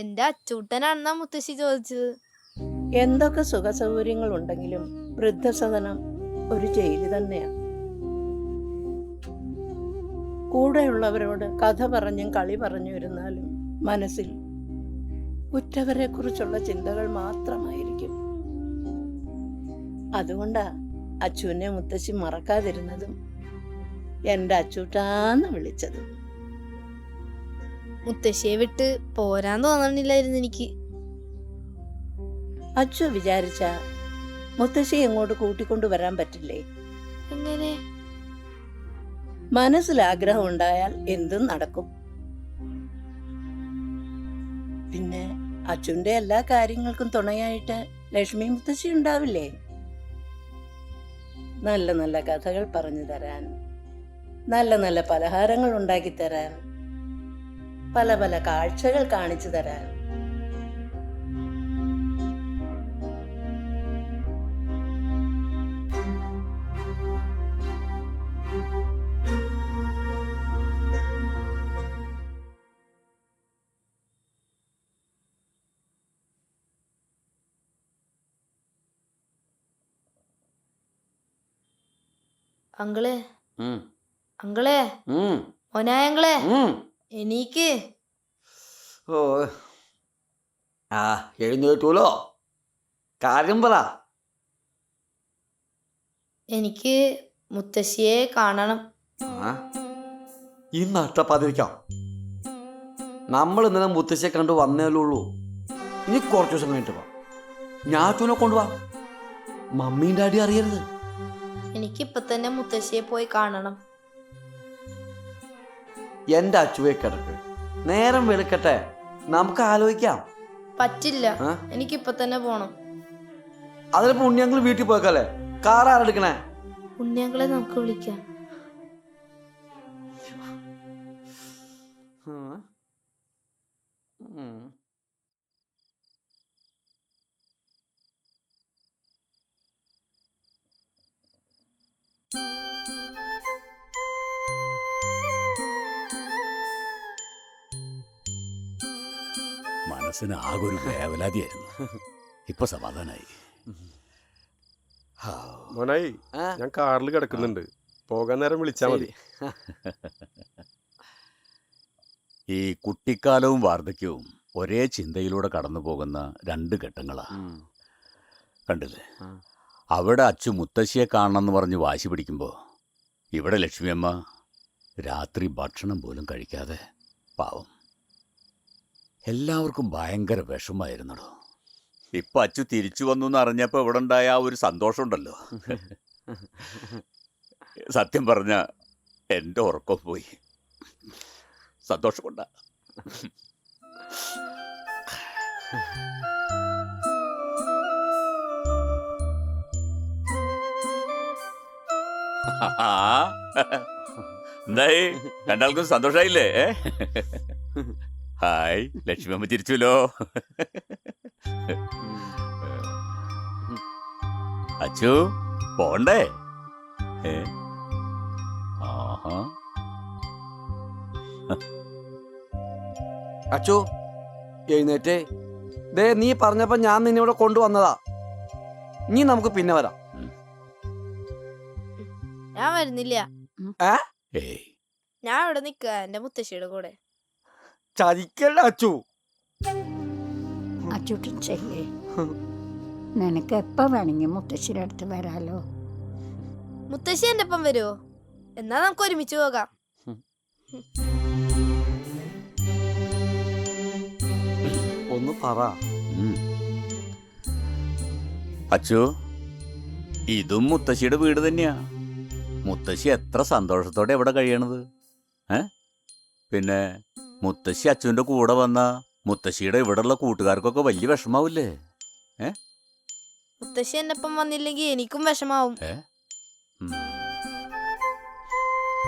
എൻ്റെ അച്ചൂട്ടനാണെന്നാ മുത്തശ്ശി ചോദിച്ചത്. എന്തൊക്കെ സുഖസൗകര്യങ്ങൾ ഉണ്ടെങ്കിലും വൃദ്ധസദനം ഒരു ജയില് തന്നെയാണ്. കൂടെയുള്ളവരോട് കഥ പറഞ്ഞും കളി പറഞ്ഞു ഇരുന്നാലും മനസ്സിൽ ഉറ്റവരെ കുറിച്ചുള്ള ചിന്തകൾ മാത്രമായിരിക്കും. അതുകൊണ്ടാ അച്ചുവിനെ മുത്തശ്ശി മറക്കാതിരുന്നതും എൻ്റെ അച്ചൂട്ടാന്ന് വിളിച്ചതും. മുത്തശ്ശിയെ വിട്ട് പോരാൻ തോന്നണില്ലായിരുന്നു എനിക്ക്. അച്ചു വിചാരിച്ച മുത്തശ്ശി എങ്ങോട്ട് കൂട്ടിക്കൊണ്ടുവരാൻ പറ്റില്ലേ? എങ്ങനെ? മനസ്സിൽ ആഗ്രഹം ഉണ്ടായാൽ എന്തും നടക്കും. പിന്നെ അച്ചുവിന്റെ എല്ലാ കാര്യങ്ങൾക്കും തുണയായിട്ട് ലക്ഷ്മി മുത്തശ്ശി ഉണ്ടാവില്ലേ? നല്ല നല്ല കഥകൾ പറഞ്ഞു തരാൻ, നല്ല നല്ല പലഹാരങ്ങൾ ഉണ്ടാക്കി തരാൻ, പല പല കാഴ്ചകൾ കാണിച്ചു തരാൻ. അങ്കിളെ, അങ്കിളെ, ഒനായങ്ങളെ, എനിക്ക് ഓ, ആ എഴുന്നേറ്റൂലോ? കാര്യം പറ. എനിക്ക് മുത്തശ്ശിയെ കാണണം. ഈ നട്ടപ്പാതിരിക്കാം. നമ്മൾ ഇന്നലെ മുത്തശ്ശിയെ കണ്ടു വന്നേലേ ഉള്ളൂ. ഇനി കുറച്ച് ദിവസം കഴിഞ്ഞിട്ട് വാ. ഞാൻ അച്ഛനെ കൊണ്ടുപോവാ. മമ്മീൻ ഡാഡി അറിയരുത്. എനിക്കിപ്പൊ തന്നെ മുത്തശ്ശിയെ പോയി കാണണം. എന്റെ അച്ചുവെ കിടക്ക്, നേരം വെളുക്കട്ടെ, നമുക്ക് ആലോചിക്കാം. പറ്റില്ല, എനിക്കിപ്പൊ തന്നെ പോണം. അതിനിപ്പോ ഉണ്ണിയങ്ങൾ വീട്ടിൽ പോയക്കല്ലേ? കാർ ആരെടുക്കണേ? ഉണ്ണിയങ്ങളെ നമുക്ക് വിളിക്കാം. മനസ്സിന് ആകെ ഒരു വേവലാതിയായിരുന്നു. ഇപ്പൊ സമാധാനായി. മോനായി ഞാൻ കാറിൽ കിടക്കുന്നുണ്ട്, പോകാൻ നേരം വിളിച്ചാ മതി. ഈ കുട്ടിക്കാലവും വാർദ്ധക്യവും ഒരേ ചിന്തയിലൂടെ കടന്നു പോകുന്ന രണ്ട് ഘട്ടങ്ങളാ. കണ്ടില്ലേ, അവിടെ അച്ചു മുത്തശ്ശിയെ കാണണമെന്ന് പറഞ്ഞ് വാശി പിടിക്കുമ്പോൾ ഇവിടെ ലക്ഷ്മിയമ്മ രാത്രി ഭക്ഷണം പോലും കഴിക്കാതെ പാവം. എല്ലാവർക്കും ഭയങ്കര വിഷമായിരുന്നടോ. ഇപ്പൊ അച്ചു തിരിച്ചു വന്നു എന്ന് അറിഞ്ഞപ്പോൾ ഇവിടെ ഉണ്ടായ ആ ഒരു സന്തോഷമുണ്ടല്ലോ, സത്യം പറഞ്ഞ എൻ്റെ ഉറക്കം പോയി. സന്തോഷം കൊണ്ടാ. എന്തായി, രണ്ടാൾക്കും സന്തോഷായില്ലേ? ഹായ്, ലക്ഷ്മി അമ്മ തിരിച്ചുല്ലോ. അച്ചു പോണ്ടേ? ആഹാ, അച്ചു എഴുന്നേറ്റേ. ദേ നീ പറഞ്ഞപ്പോ ഞാൻ നിന്നെ ഇവിടെ കൊണ്ടുവന്നതാ. നീ നമുക്ക് പിന്നെ വരാം. ഞാൻ വരുന്നില്ല. ഏയ്, ഞാൻ ഇവിടെ നിക്ക എന്റെ മുത്തശ്ശിയുടെ കൂടെ. ചതിക്കല്ല അച്ചു. അച്ചൂട്ടൻ ചെയ്യേ, നിനക്ക് എപ്പ വേണമെങ്കിൽ മുത്തശ്ശിയുടെ അടുത്ത് വരാലോ. മുത്തശ്ശി എന്റെ ഒപ്പം വരുമോ? എന്നാ നമുക്ക് ഒരുമിച്ച് പോകാം. ഒന്ന് പറ. അച്ചു, ഇതും മുത്തശ്ശിയുടെ വീട് തന്നെയാ. മുത്തശ്ശി എത്ര സന്തോഷത്തോടെ എവിടെ കഴിയണത്. പിന്നെ മുത്തശ്ശി അച്ചുവിന്റെ കൂടെ വന്ന മുത്തശ്ശിയുടെ ഇവിടെയുള്ള കൂട്ടുകാർക്കൊക്കെ വലിയ വിഷമാവില്ലേ? മുത്തശ്ശി എന്റെ ഒപ്പം വന്നില്ലെങ്കിൽ എനിക്കും വിഷമാവും.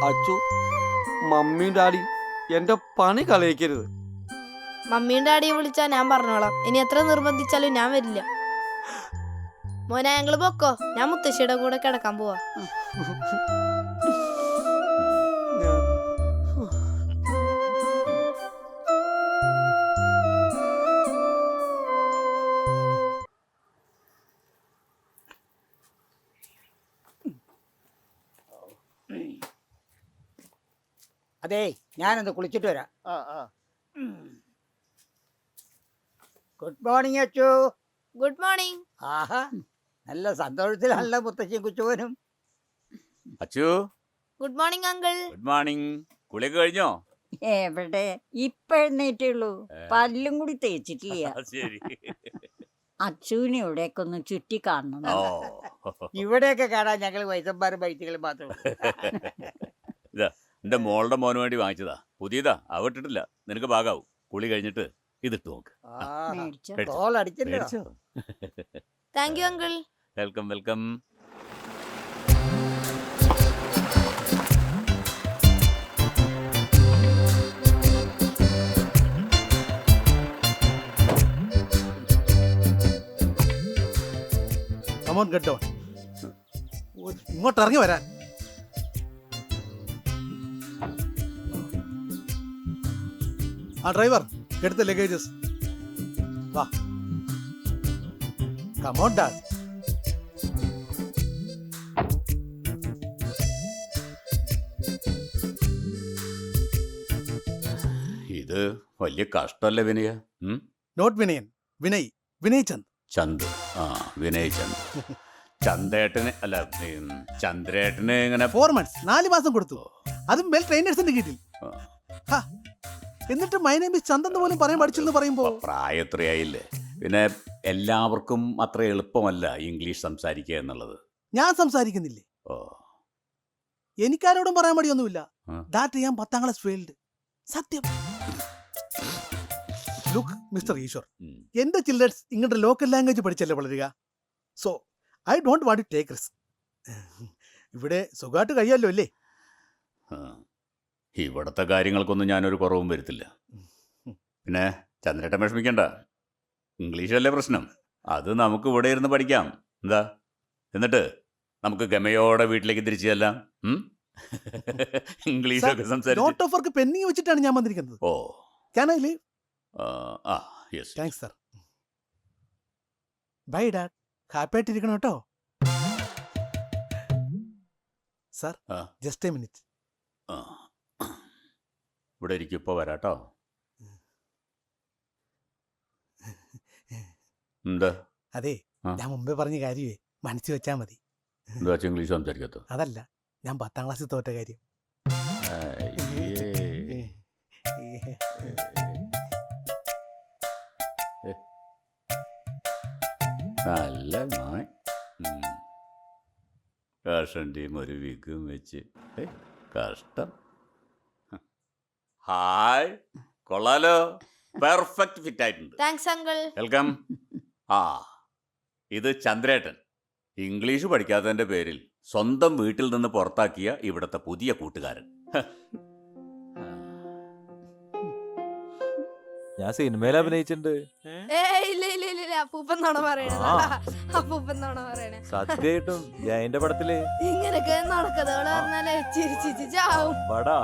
അച്ചു, മമ്മിയും ഡാഡി എന്റെ പണി കളയിക്കരുത്. മമ്മിയും ഡാഡിയും വിളിച്ചാ ഞാൻ പറഞ്ഞോളാം. ഇനി എത്ര നിർബന്ധിച്ചാലും ഞാൻ വരില്ല. മോനെ, ഞങ്ങള് പൊക്കോ, ഞാൻ മുത്തശ്ശിയുടെ കൂടെ കിടക്കാൻ പോവാ. അതെ, ഞാനൊന്ന് കുളിച്ചിട്ട് വരാം. Good morning Achu. Good morning. ആഹാ, നല്ല സന്തോഷത്തിലാണല്ലോ മുത്തശ്ശിയും കുച്ചുവനും. Achu, good morning uncle. Good morning. കുളിയൊക്കെ കഴിഞ്ഞോ? എവിടെ, ഇപ്പൊ എഴുന്നേറ്റുള്ളൂ. പല്ലും കൂടി തേച്ചിട്ടില്ല. ശരി. അച്ചുവിനെ ഇവിടേക്ക് ഒന്ന് ചുറ്റി കാണണം. ഇവിടെയൊക്കെ കാണാൻ ഞങ്ങൾ വയസ്സന്മാരും വൈദ്യകളും മാത്രമേ. ഇതാ എന്റെ മോളുടെ മോന് വേണ്ടി വാങ്ങിച്ചതാ, പുതിയതാ, അവട്ടിട്ടില്ല. നിനക്ക് ഭാഗാവും. കുളി കഴിഞ്ഞിട്ട് ഇതിട്ട് നോക്ക്. Thank you uncle. Welcome welcome. ഇങ്ങോട്ട് ഇറങ്ങി വരാൻ. ആ ഡ്രൈവർ, എടുത്ത ലഗേജസ്. വാ, കം ഓൺ ഡാഡ്. ഇത് വലിയ കഷ്ടല്ലേ വിനയ? നോട്ട് വിനയൻ, വിനയ്, വിനയ് ചന്ദ്. ചന്ദ്, ആ വിനയ് ചന്ദ്. ചന്ദേട്ടന് അല്ല, ചന്ദ്രേട്ടന് ഇങ്ങനെ 4 months, 4 മാസം കൊടുത്തു. അതും വെൽ ട്രെയിനേഴ്സിന്റെ കീഴിൽ. എന്നിട്ട് മൈ നെയിം ഈസ് ചന്ദ് എന്ന് പോലും പറയാൻ പഠിച്ചെന്ന് പറയുമ്പോ പ്രായം എത്രയായില്ലേ? പിന്നെ എല്ലാവർക്കും അത്ര എളുപ്പമല്ല ഇംഗ്ലീഷ് സംസാരിക്കുക എന്നുള്ളത്. ഞാൻ സംസാരിക്കുന്നില്ലേ? എനിക്കാരോടും പറയാൻ മടിയൊന്നുമില്ല. ദാറ്റ് ഞാൻ 10th class ഫെയിൽഡ്. സത്യം. ലുക്ക് മിസ്റ്റർ ഈശ്വർ, എന്റെ ചിൽഡ്രൻസ് ഇങ്ങോട്ട് ലോക്കൽ ലാംഗ്വേജ് പഠിച്ചല്ലേ വളരുക. So I don't want to take risk. ഇവിടെ സുഖമായിട്ട് കഴിയാമല്ലോ അല്ലേ? ഇവിടുത്തെ കാര്യങ്ങൾക്കൊന്നും ഞാനൊരു കുറവും വരുത്തില്ല. പിന്നെ ചന്ദ്രേട്ടൻ വിഷമിക്കണ്ട, ഇംഗ്ലീഷല്ലേ പ്രശ്നം. അത് നമുക്ക് ഇവിടെ ഇരുന്ന് പഠിക്കാം. എന്താ, എന്നിട്ട് നമുക്ക് ഗമയോടെ വീട്ടിലേക്ക് തിരിച്ചു ചെല്ലാം. ഇംഗ്ലീഷൊക്കെ സംസാരിച്ച് പെൻഡിങ് വെച്ചിട്ടാണ് ഞാൻ വന്നിരിക്കുന്നത്. ഓ, Can I leave? Yes thanks sir. Bye dad. Happy ആയിട്ടിരിക്കണം കേട്ടോ. Sir just a minute. ഇവിടെ ഇരിക്കും, ഇപ്പോൾ വരാട്ടോ. എന്താ? അതെ, ഞാൻ മുമ്പേ പറഞ്ഞ കാര്യമേ മനസ്സിൽ വെച്ചാൽ മതി. എന്താ ഇംഗ്ലീഷ് സംസാരിക്കാത്ത? അതല്ല, ഞാൻ 10ാം ക്ലാസ്സിൽ തോറ്റ കാര്യം. നല്ല നായ്. കാഷണ്ടിയും ഒരു വിഗും വെച്ച് കഷ്ടം. ഹായ്, കൊള്ളാലോ, പെർഫെക്റ്റ് ഫിറ്റ് ആയിട്ടുണ്ട്. Thanks uncle. വെൽക്കം. ഇത് ചന്ദ്രേട്ടൻ, ഇംഗ്ലീഷ് പഠിക്കാത്തതിന്റെ പേരിൽ സ്വന്തം വീട്ടിൽ നിന്ന് പുറത്താക്കിയ ഇവിടുത്തെ പുതിയ കൂട്ടുകാരൻ. ഞാൻ സിനിമയിൽ അഭിനയിച്ചിട്ടുണ്ട്. ഇല്ല അപ്പൂപ്പെന്നാണോ പറയണത്? അപ്പൂപ്പെന്നാണോ പറയണേ? സത്യമായിട്ടും ജയന്റെ പടത്തില് ഇങ്ങനൊക്കെ നടക്കഥകള് പറഞ്ഞാലേ ചിരിച്ചിച്ച് ചാവും. പടാ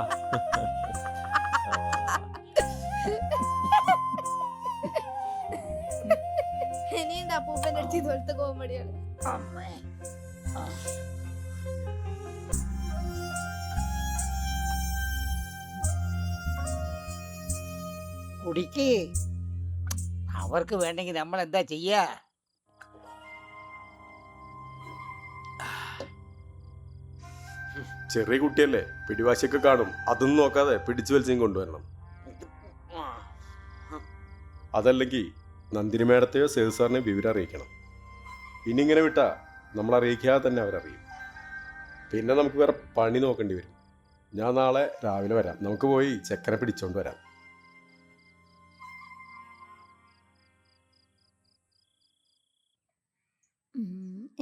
ഇനിയുണ്ട് അപ്പൂപ്പന്റെ അടുത്ത് ഇതുപോലത്തെ കോമഡിയാണ്. കുടിക്ക്. അവർക്ക് വേണ്ടെങ്കിൽ നമ്മൾ എന്താ ചെയ്യാ? ചെറിയ കുട്ടിയല്ലേ, പിടിവാശിയൊക്കെ കാണും. അതൊന്നും നോക്കാതെ പിടിച്ചു വലിച്ചും കൊണ്ടുവരണം. അതല്ലെങ്കിൽ നന്ദിനി മേഡത്തെയോ സേവ് സാറിനെയോ വിവരം അറിയിക്കണം. ഇനി ഇങ്ങനെ വിട്ടാ നമ്മൾ അറിയിക്കാതെ തന്നെ അവരറിയും. പിന്നെ നമുക്ക് വേറെ പണി നോക്കേണ്ടി വരും. ഞാൻ നാളെ രാവിലെ വരാം. നമുക്ക് പോയി ചെക്കനെ പിടിച്ചോണ്ട് വരാം.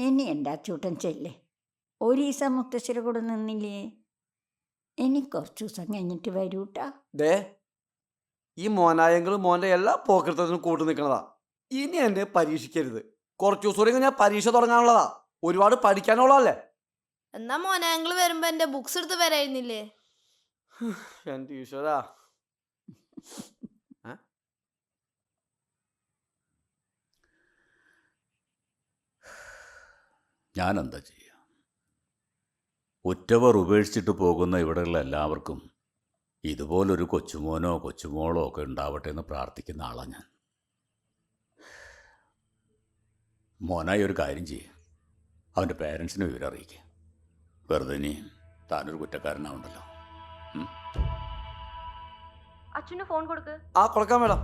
ഇനി എൻ്റെ അച്ചൂട്ടൻ ചെല്ലേ. ഒരു ദിവസം മുത്തശ്ശിയുടെ കൂടെ നിന്നില്ലേ? ഇനി കുറച്ച് ദിവസം കഴിഞ്ഞിട്ട് വരൂട്ടാ. ദേ, ഈ മോനായെങ്കിലും മോൻ്റെ എല്ലാ പോക്കറ്റത്തിനും കൂട്ടു നിൽക്കണതാ. ഇനി എന്നെ പരീക്ഷിക്കരുത്. കുറച്ച് ദിവസം കൂടി ഞാൻ പരീക്ഷ തുടങ്ങാനുള്ളതാ. ഒരുപാട് പഠിക്കാനുള്ളതല്ലേ. എന്നാ മോനാങ്കിൾ വരുമ്പോ എന്റെ ബുക്സ് എടുത്ത് വരായിരുന്നില്ലേ? എൻ്റെ ഈശ്വരാ. ഞാനെന്താ ചെയ്യുക? ഉറ്റവർ ഉപേക്ഷിച്ചിട്ട് പോകുന്ന ഇവിടെയുള്ള എല്ലാവർക്കും ഇതുപോലൊരു കൊച്ചുമോനോ കൊച്ചുമോളോ ഒക്കെ ഉണ്ടാവട്ടെ എന്ന് പ്രാർത്ഥിക്കുന്ന ആളാണ് ഞാൻ. മോനായി ഒരു കാര്യം ചെയ്യും, അവൻ്റെ പേരൻസിനെ വിവരം അറിയിക്കുക. വെറുതെ ഇനി താനൊരു കുറ്റക്കാരനാവുണ്ടല്ലോ. അച്ഛന് ഫോൺ കൊടുക്ക്. കൊടുക്കാം മേഡം.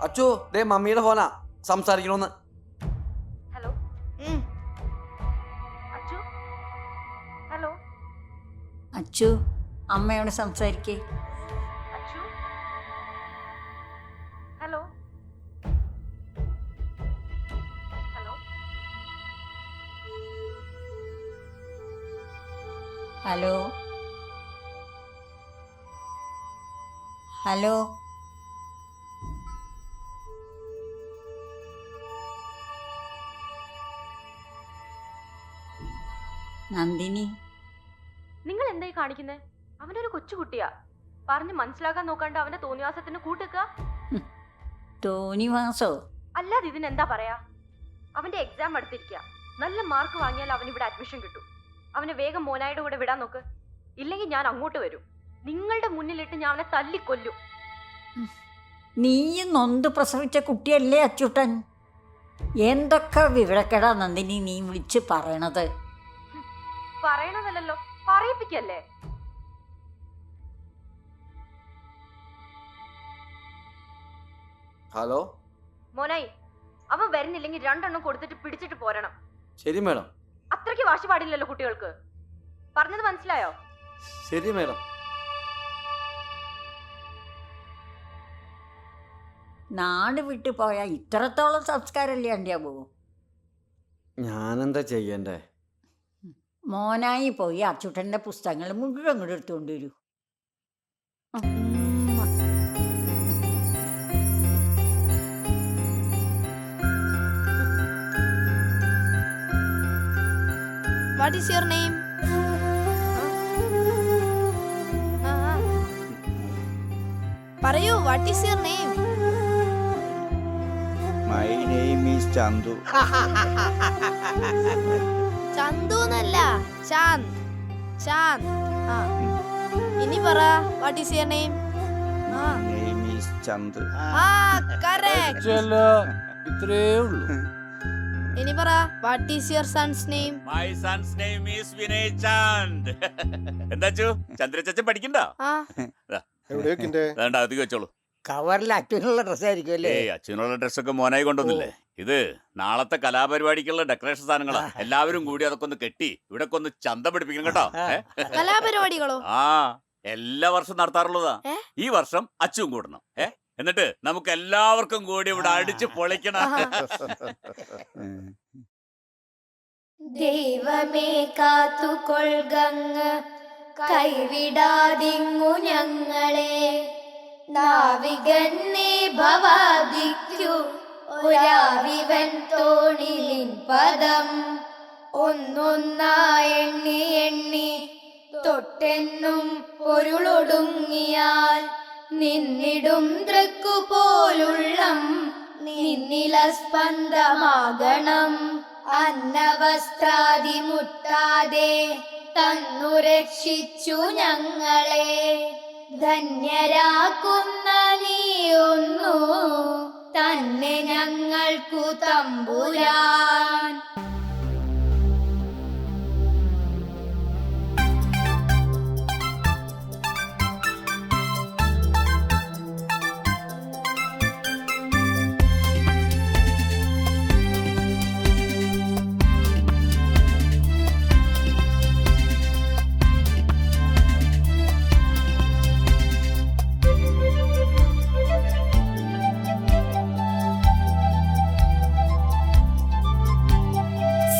അച്ചു, ദേ മമ്മിയുടെ ഫോനാ, സംസാരിക്കണമെന്ന്. ഹലോ അച്ചു. ഹലോ അച്ചു, അമ്മയോട് സംസാരിക്കേ. Achu. Hello hello hello hello Nandini, നിങ്ങൾ എന്തായി കാണിക്കുന്നേ? അവനൊരു കൊച്ചുകുട്ടിയാ. പറഞ്ഞ് മനസ്സിലാക്കാൻ നോക്കാണ്ട് അവന്റെ തോന്നിവാസത്തിന് കൂട്ടുക. തോന്നിവാസോ? അല്ലാതെ ഇതിനെന്താ പറയാ? അവന്റെ എക്സാം അടുത്തിരിക്കുക. നല്ല മാർക്ക് വാങ്ങിയാൽ അവന് ഇവിടെ അഡ്മിഷൻ കിട്ടും. അവനെ വേഗം മോനായുടെ കൂടെ വിടാൻ നോക്ക്. ഇല്ലെങ്കിൽ ഞാൻ അങ്ങോട്ട് വരും. നിങ്ങളുടെ മുന്നിലിട്ട് ഞാൻ അവനെ തല്ലിക്കൊല്ലും. നീയും നൊന്ത് പ്രസവിച്ച കുട്ടിയല്ലേ അച്ചൂട്ടൻ? എന്തൊക്കെ വിവരക്കേടാ നന്ദിനി നീ വിളിച്ച് പറയണത്? പറയണതല്ലോ, പറയിപ്പിക്കല്ലേ. ഹലോ മോനായി, അവൻ വരുന്നില്ലെങ്കിൽ 2 എണ്ണം കൊടുത്തിട്ട് പിടിച്ചിട്ട് പോരണം. ശരി മേഡം. അത്രയ്ക്ക് വാശി പാടില്ലല്ലോ കുട്ടികൾക്ക്. പറഞ്ഞത് മനസ്സിലായോ? ശരി മേഡം. നാട് വിട്ടു പോയാൽ ഇത്രത്തോളം സംസ്കാരമല്ലേ ഉണ്ടാവൂ? ഞാനെന്താ ചെയ്യണ്ടേ? മോനായി പോയി അച്ചൂട്ടൻ്റെ പുസ്തകങ്ങൾ മുഴുവൻ അങ്ങോട്ട് എടുത്തുകൊണ്ട് വരൂ. What is your name? പറയൂ, what is your name? My name is Chandu. Chandu എന്നല്ല, ചാന്ദ്. ചാന്ദ്. ആ, ഇനി പറ, what is your name? Name is Chand. ആ, കറക്റ്റ്. ഇത്രേ ഉള്ളൂ. ഇനി പറ, what is your son's name? My son's name is Vinay Chand. എന്താച്ചു ചന്ദ്രചാച്ചൻ പഠിക്കണ്ടോ? ആ, വേണ്ട അധികം വെച്ചോളൂ. കവറിൽ അച്ഛനുള്ള ഡ്രസ്സായിരിക്കും അല്ലേ? ഏയ് അച്ഛനുള്ള ഡ്രസ്സൊക്കെ മോനായി കൊണ്ടുവന്നില്ലേ. ഇത് നാളത്തെ കലാപരിപാടിക്കുള്ള ഡെക്കറേഷൻ സാധനങ്ങളാ. എല്ലാവരും കൂടി അതൊക്കെ ഒന്ന് കെട്ടി ഇവിടെ ഒന്ന് ചന്ത പിടിപ്പിക്കണം കേട്ടോ. കലാപരിപാടികളോ? ആ, എല്ലാ വർഷവും നടത്താറുള്ളതാ. ഈ വർഷം അച്ഛനും കൂടണം. എന്നിട്ട് നമുക്ക് എല്ലാവർക്കും കൂടി ഇവിടെ അടിച്ച് പൊളിക്കണം. ദൈവമേ കാത്തുകൊൾഗങ്ങ് കൈവിടാതിങ്ങു ഞങ്ങളെ, നാവികൻ നീ ഭവാദിക്കു ഒരാവിവൻ തോണിലിൻ പദം, ഒന്നൊന്നായി എണ്ണി എണ്ണി തൊട്ടെന്നും പൊരുളൊടുങ്ങിയാൽ നിന്നിടും ദ്രക്കു പോലുള്ളം നിന്നില സ്പന്ദമാകണം. അന്നവസ്ത്രാദി മുട്ടാതെ തന്നു രക്ഷിച്ചു ഞങ്ങളെ, ധന്യരാക്കുന്ന നീയൊന്നു തന്നെ ഞങ്ങൾക്കു തമ്പുരാൻ.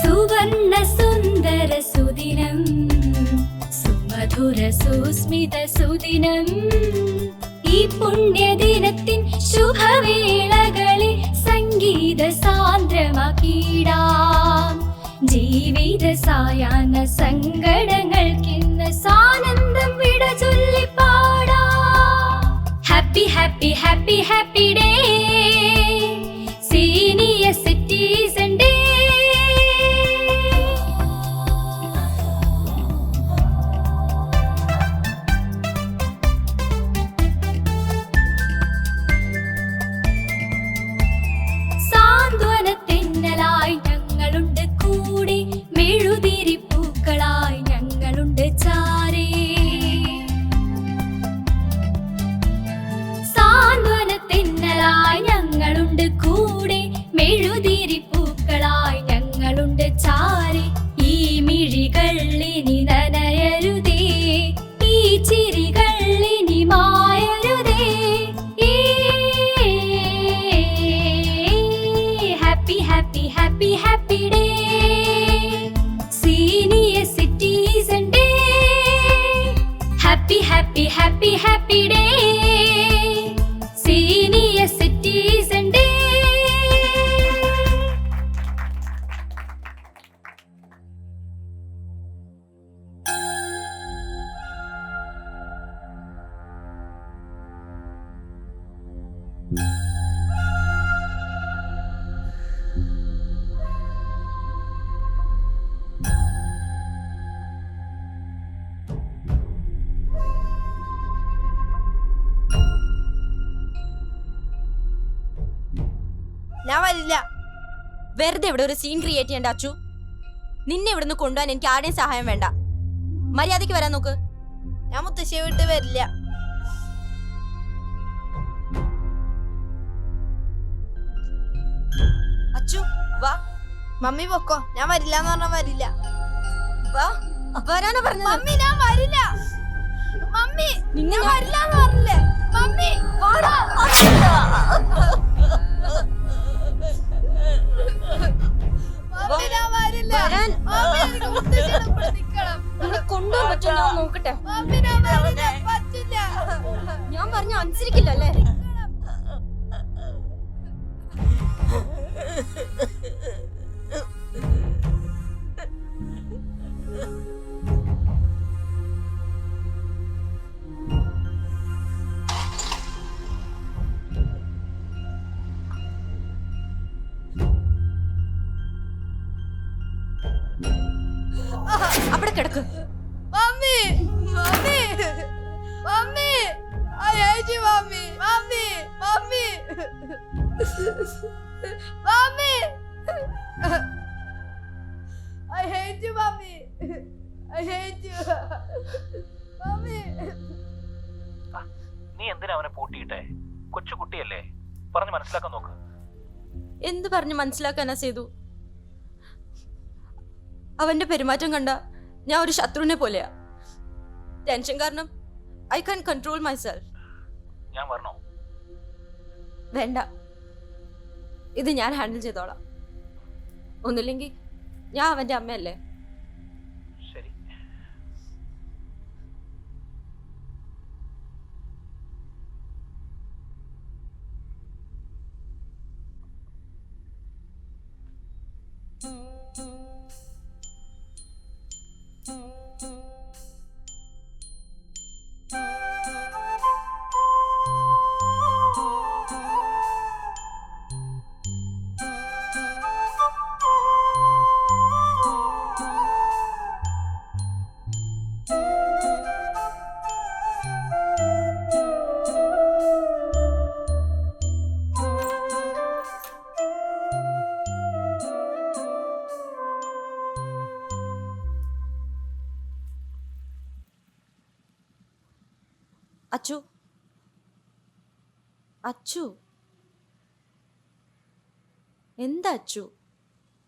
സുവർണ സുന്ദര സുദിനം, സുമധുര സുസ്മിത സുദിനം, ഈ പുണ്യദിനത്തിൻ ശുഭവേളകളിൽ സംഗീത സാന്ദ്രമാക്കിടാം. ജീവിത സായാഹ്ന സങ്കടങ്ങൾക്കിന്ന് സാനന്ദം വിട ചൊല്ലി പാടാം. Happy happy happy happy day, senior citizen day. സാന്ത്വനത്തെന്നലായി ഞങ്ങളുണ്ട് കൂടെ, മെഴുതിരി പൂക്കളായി ഞങ്ങളുണ്ട് ചാരേ. സാന്ത്വനത്തെന്നലായി ഞങ്ങളുണ്ട് കൂടെ, മെഴുതിരി പൂക്കളായി ഞങ്ങളുണ്ട് ചാരേ. ഈ മിഴികൾ ഇനി നനയരുതേ, ഈ ചിരികൾ ഇനി മായരുതേ. Happy happy happy happy day, senior citizen day. Happy happy happy happy day, senior citizen day. ഞാൻ വരില്ല. വെറുതെ ഇവിടെ ഒരു സീൻ ക്രിയേറ്റ് ചെയ്യണ്ട അച്ചു. നിന്നെ ഇവിടുന്ന് കൊണ്ടുപോകാൻ എനിക്ക് ആരുടെയും സഹായം വേണ്ട. മര്യാദയ്ക്ക് വരാൻ നോക്ക്. ഞാൻ മുത്തശ്ശിയെ വിട്ട് വരില്ല. അച്ചു വാ. മമ്മി പൊക്കോ, ഞാൻ വരില്ല എന്ന് പറഞ്ഞാൽ വരില്ല. വാ, വരാനാ പറഞ്ഞത്. മമ്മി ഞാൻ വരില്ല. മമ്മി ഞാൻ വരില്ല എന്ന് പറഞ്ഞില്ലേ? മമ്മി വാടാ. മമ്മി ഞാൻ വരില്ല. മമ്മി എനിക്ക് മുത്തശ്ശിയുടെ കൂടെ നിൽക്കണം. കൊണ്ടുപോകാൻ പറ്റുമോ ഞാൻ നോക്കട്ടെ. മമ്മി ഞാൻ വരില്ല, പറ്റില്ല. ഞാൻ പറഞ്ഞ അനുസരിക്കില്ല അല്ലേ? അവിടെ കിടക്ക്. Mummy mummy mummy I hate you, mommy. Mommy, mommy. Mommy. I hate you, mommy. I hate you. Mommy. നീ എന്തിനാ അവനെ പൂട്ടിയിട്ടെ? കൊച്ചു കുട്ടിയല്ലേ, പറഞ്ഞു മനസ്സിലാക്കാൻ നോക്ക്. എന്ത് പറഞ്ഞ് മനസ്സിലാക്കാനാ ചെയ്തു? അവന്റെ പെരുമാറ്റം കണ്ട ഞാൻ ഒരു ശത്രുവിനെ പോലെയാ. ടെൻഷൻ കാരണം ഐ കാൻ കൺട്രോൾ മൈസെൽഫ്. ഞാൻ പറഞ്ഞോ? വേണ്ട, ഇത് ഞാൻ ഹാൻഡിൽ ചെയ്തോളാം. ഒന്നുമില്ലെങ്കിൽ ഞാൻ അവന്റെ അമ്മയല്ലേ. ശരി. അച്ചു, അച്ചു, എന്താ അച്ചു?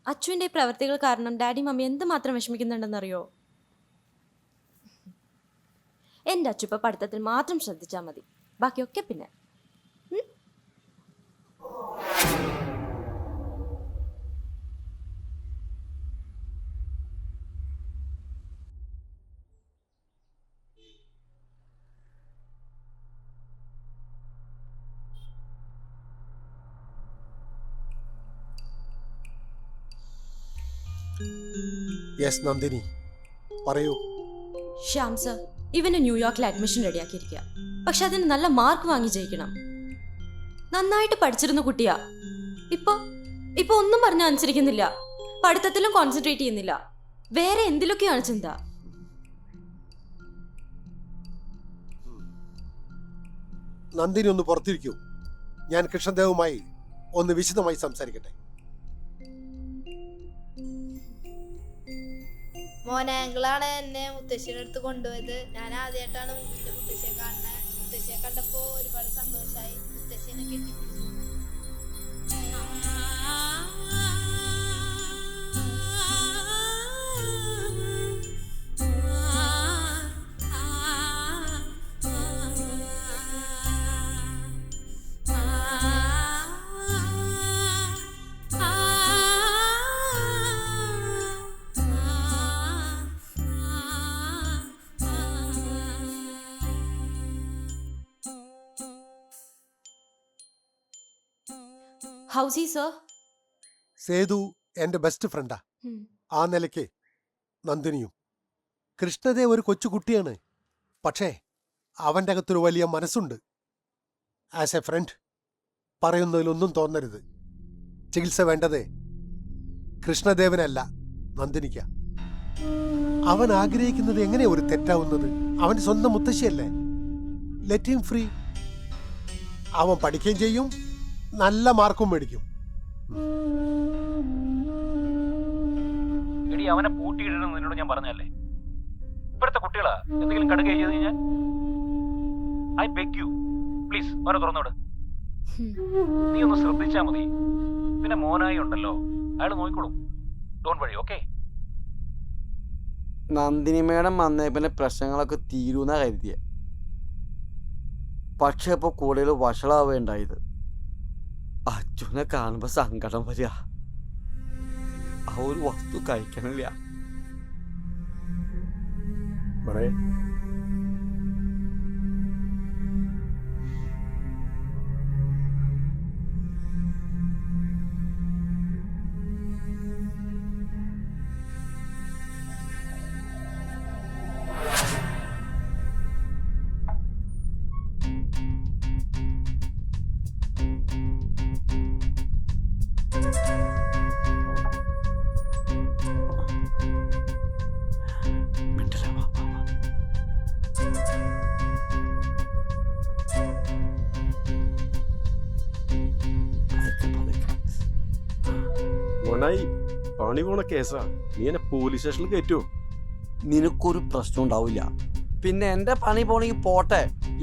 അച്ചുവിൻ്റെ ഈ പ്രവർത്തികൾ കാരണം ഡാഡി മമ്മി എന്തുമാത്രം വിഷമിക്കുന്നുണ്ടെന്നറിയോ? എൻ്റെ അച്ചു ഇപ്പോൾ പഠിത്തത്തിൽ മാത്രം ശ്രദ്ധിച്ചാൽ മതി, ബാക്കിയൊക്കെ പിന്നെ. യെസ് നന്ദിനി, പറയൂ. ശ്യാം സർ, ഇവന് ന്യൂയോർക്കിൽ അഡ്മിഷൻ റെഡിയാക്കിയിരിക്കുക. പക്ഷെ അതിന് നല്ല മാർക്ക് വാങ്ങി ജയിക്കണം. നന്നായിട്ട് പഠിച്ചിരുന്ന കുട്ടിയാ. ഇപ്പൊ ഒന്നും പറഞ്ഞാൽ അനുസരിക്കുന്നില്ല, പഠിത്തത്തിലും കോൺസെൻട്രേറ്റ് ചെയ്യുന്നില്ല, വേറെ എന്തിലൊക്കെയാണ് ചിന്ത. നന്ദിനി ഒന്ന് പുറത്തിരിക്കൂ, ഞാൻ കൃഷ്ണദേവുമായി ഒന്ന് വിശദമായി സംസാരിക്കട്ടെ. മോനാങ്കിളാണ് എന്നെ മുത്തശ്ശിയുടെ അടുത്ത് കൊണ്ടുപോയത്. ഞാൻ ആദ്യമായിട്ടാണ് എന്റെ മുത്തശ്ശിയെ കാണുന്നത്. മുത്തശ്ശിയെ കണ്ടപ്പോ ഒരുപാട് സന്തോഷമായി. മുത്തശ്ശിനെ കെട്ടിപ്പിടിച്ചു. ഹൗസി സർ. സേതു എൻ്റെ ബെസ്റ്റ് ഫ്രണ്ടാ. ആ നിലയ്ക്ക് നന്ദിനിയും. കൃഷ്ണദേവ് ഒരു കൊച്ചുകുട്ടിയാണ്, പക്ഷേ അവൻ്റെ അകത്തൊരു വലിയ മനസ്സുണ്ട്. ആസ് എ ഫ്രണ്ട് പറയുന്നതിലൊന്നും തോന്നരുത്. ചികിത്സ വേണ്ടത് കൃഷ്ണദേവനല്ല, നന്ദിനിക്ക. അവൻ ആഗ്രഹിക്കുന്നത് എങ്ങനെ ഒരു തെറ്റാവുന്നത്? അവൻ്റെ സ്വന്തം മുത്തശ്ശിയല്ലേ. Let him free. അവൻ പഠിക്കുകയും ചെയ്യും, നല്ല മാർക്കും മേടിക്കും. എടി, അവനെ പൂട്ടിയിടണമെന്ന് നിന്നോട് ഞാൻ പറഞ്ഞല്ലേ. ഇപ്പോഴത്തെ കുട്ടികളാ എന്തെങ്കിലും കടുക ചെയ്ത് കഴിഞ്ഞാൽ ഐ ബെഗ് യു പ്ലീസ് അവനെ തുറന്നോട്. നീ ഒന്ന് ശ്രദ്ധിച്ചാ മതി. പിന്നെ മോനായി ഉണ്ടല്ലോ, അയാൾ നോക്കിക്കോളും. Don't worry, okay? Nandini madam വന്നേ പിന്നെ പ്രശ്നങ്ങളൊക്കെ തീരുന്ന കരുതിയ, പക്ഷെ ഇപ്പോൾ കൂടുതൽ വഷളാവേണ്ടായത്. അച്ഛനെ കാണുമ്പോ സങ്കടം വരിക. ആ ഒരു വസ്തു കഴിക്കണില്ല. മോനായി പണി പോണ കേസാ. നീ എന്നെ പോലീസ് സ്റ്റേഷനിൽ കയറ്റുമോ? നിനക്കൊരു പ്രശ്നം ഉണ്ടാവില്ല. പിന്നെ എന്റെ പണി പോണെങ്കിൽ പോട്ടെ,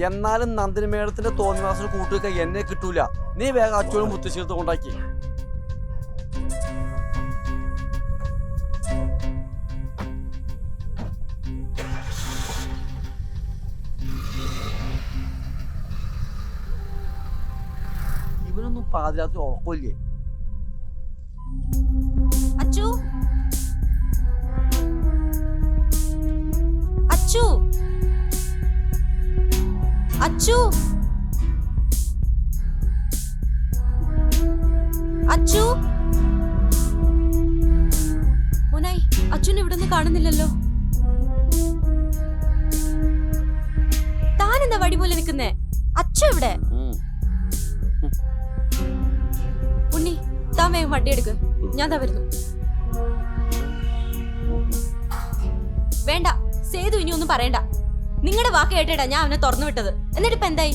എന്നാലും നന്ദിനി മേഡത്തിന്റെ തോന്നിവാസിന് കൂട്ടുക എന്നെ കിട്ടൂല. നീ വേഗം അച്ഛനും മുത്തശ്ശീലത്ത് കൊണ്ടാക്കി. ഇവനൊന്നും പാതിരാത്രി ഉറക്കില്ലേ? അച്ചു അച്ചു അച്ചു അച്ചു മോനായി, അച്ഛനെ ഇവിടെ നിന്ന് കാണുന്നില്ലല്ലോ. താനെന്താ വടി പോലെ നിൽക്കുന്നേ? അച്ചു ഇവിടെ. ഉണ്ണി, താൻ വേഗം വണ്ടി എടുക്ക്, ഞാൻ താ വരുന്നു. വേണ്ട സേതു, ഇനി ഒന്നും പറയണ്ട. നിങ്ങളുടെ വാക്ക് കേട്ടേടാ ഞാൻ അവനെ തുറന്നു വിട്ടത്. എന്നിട്ട് ഇപ്പൊ എന്തായി?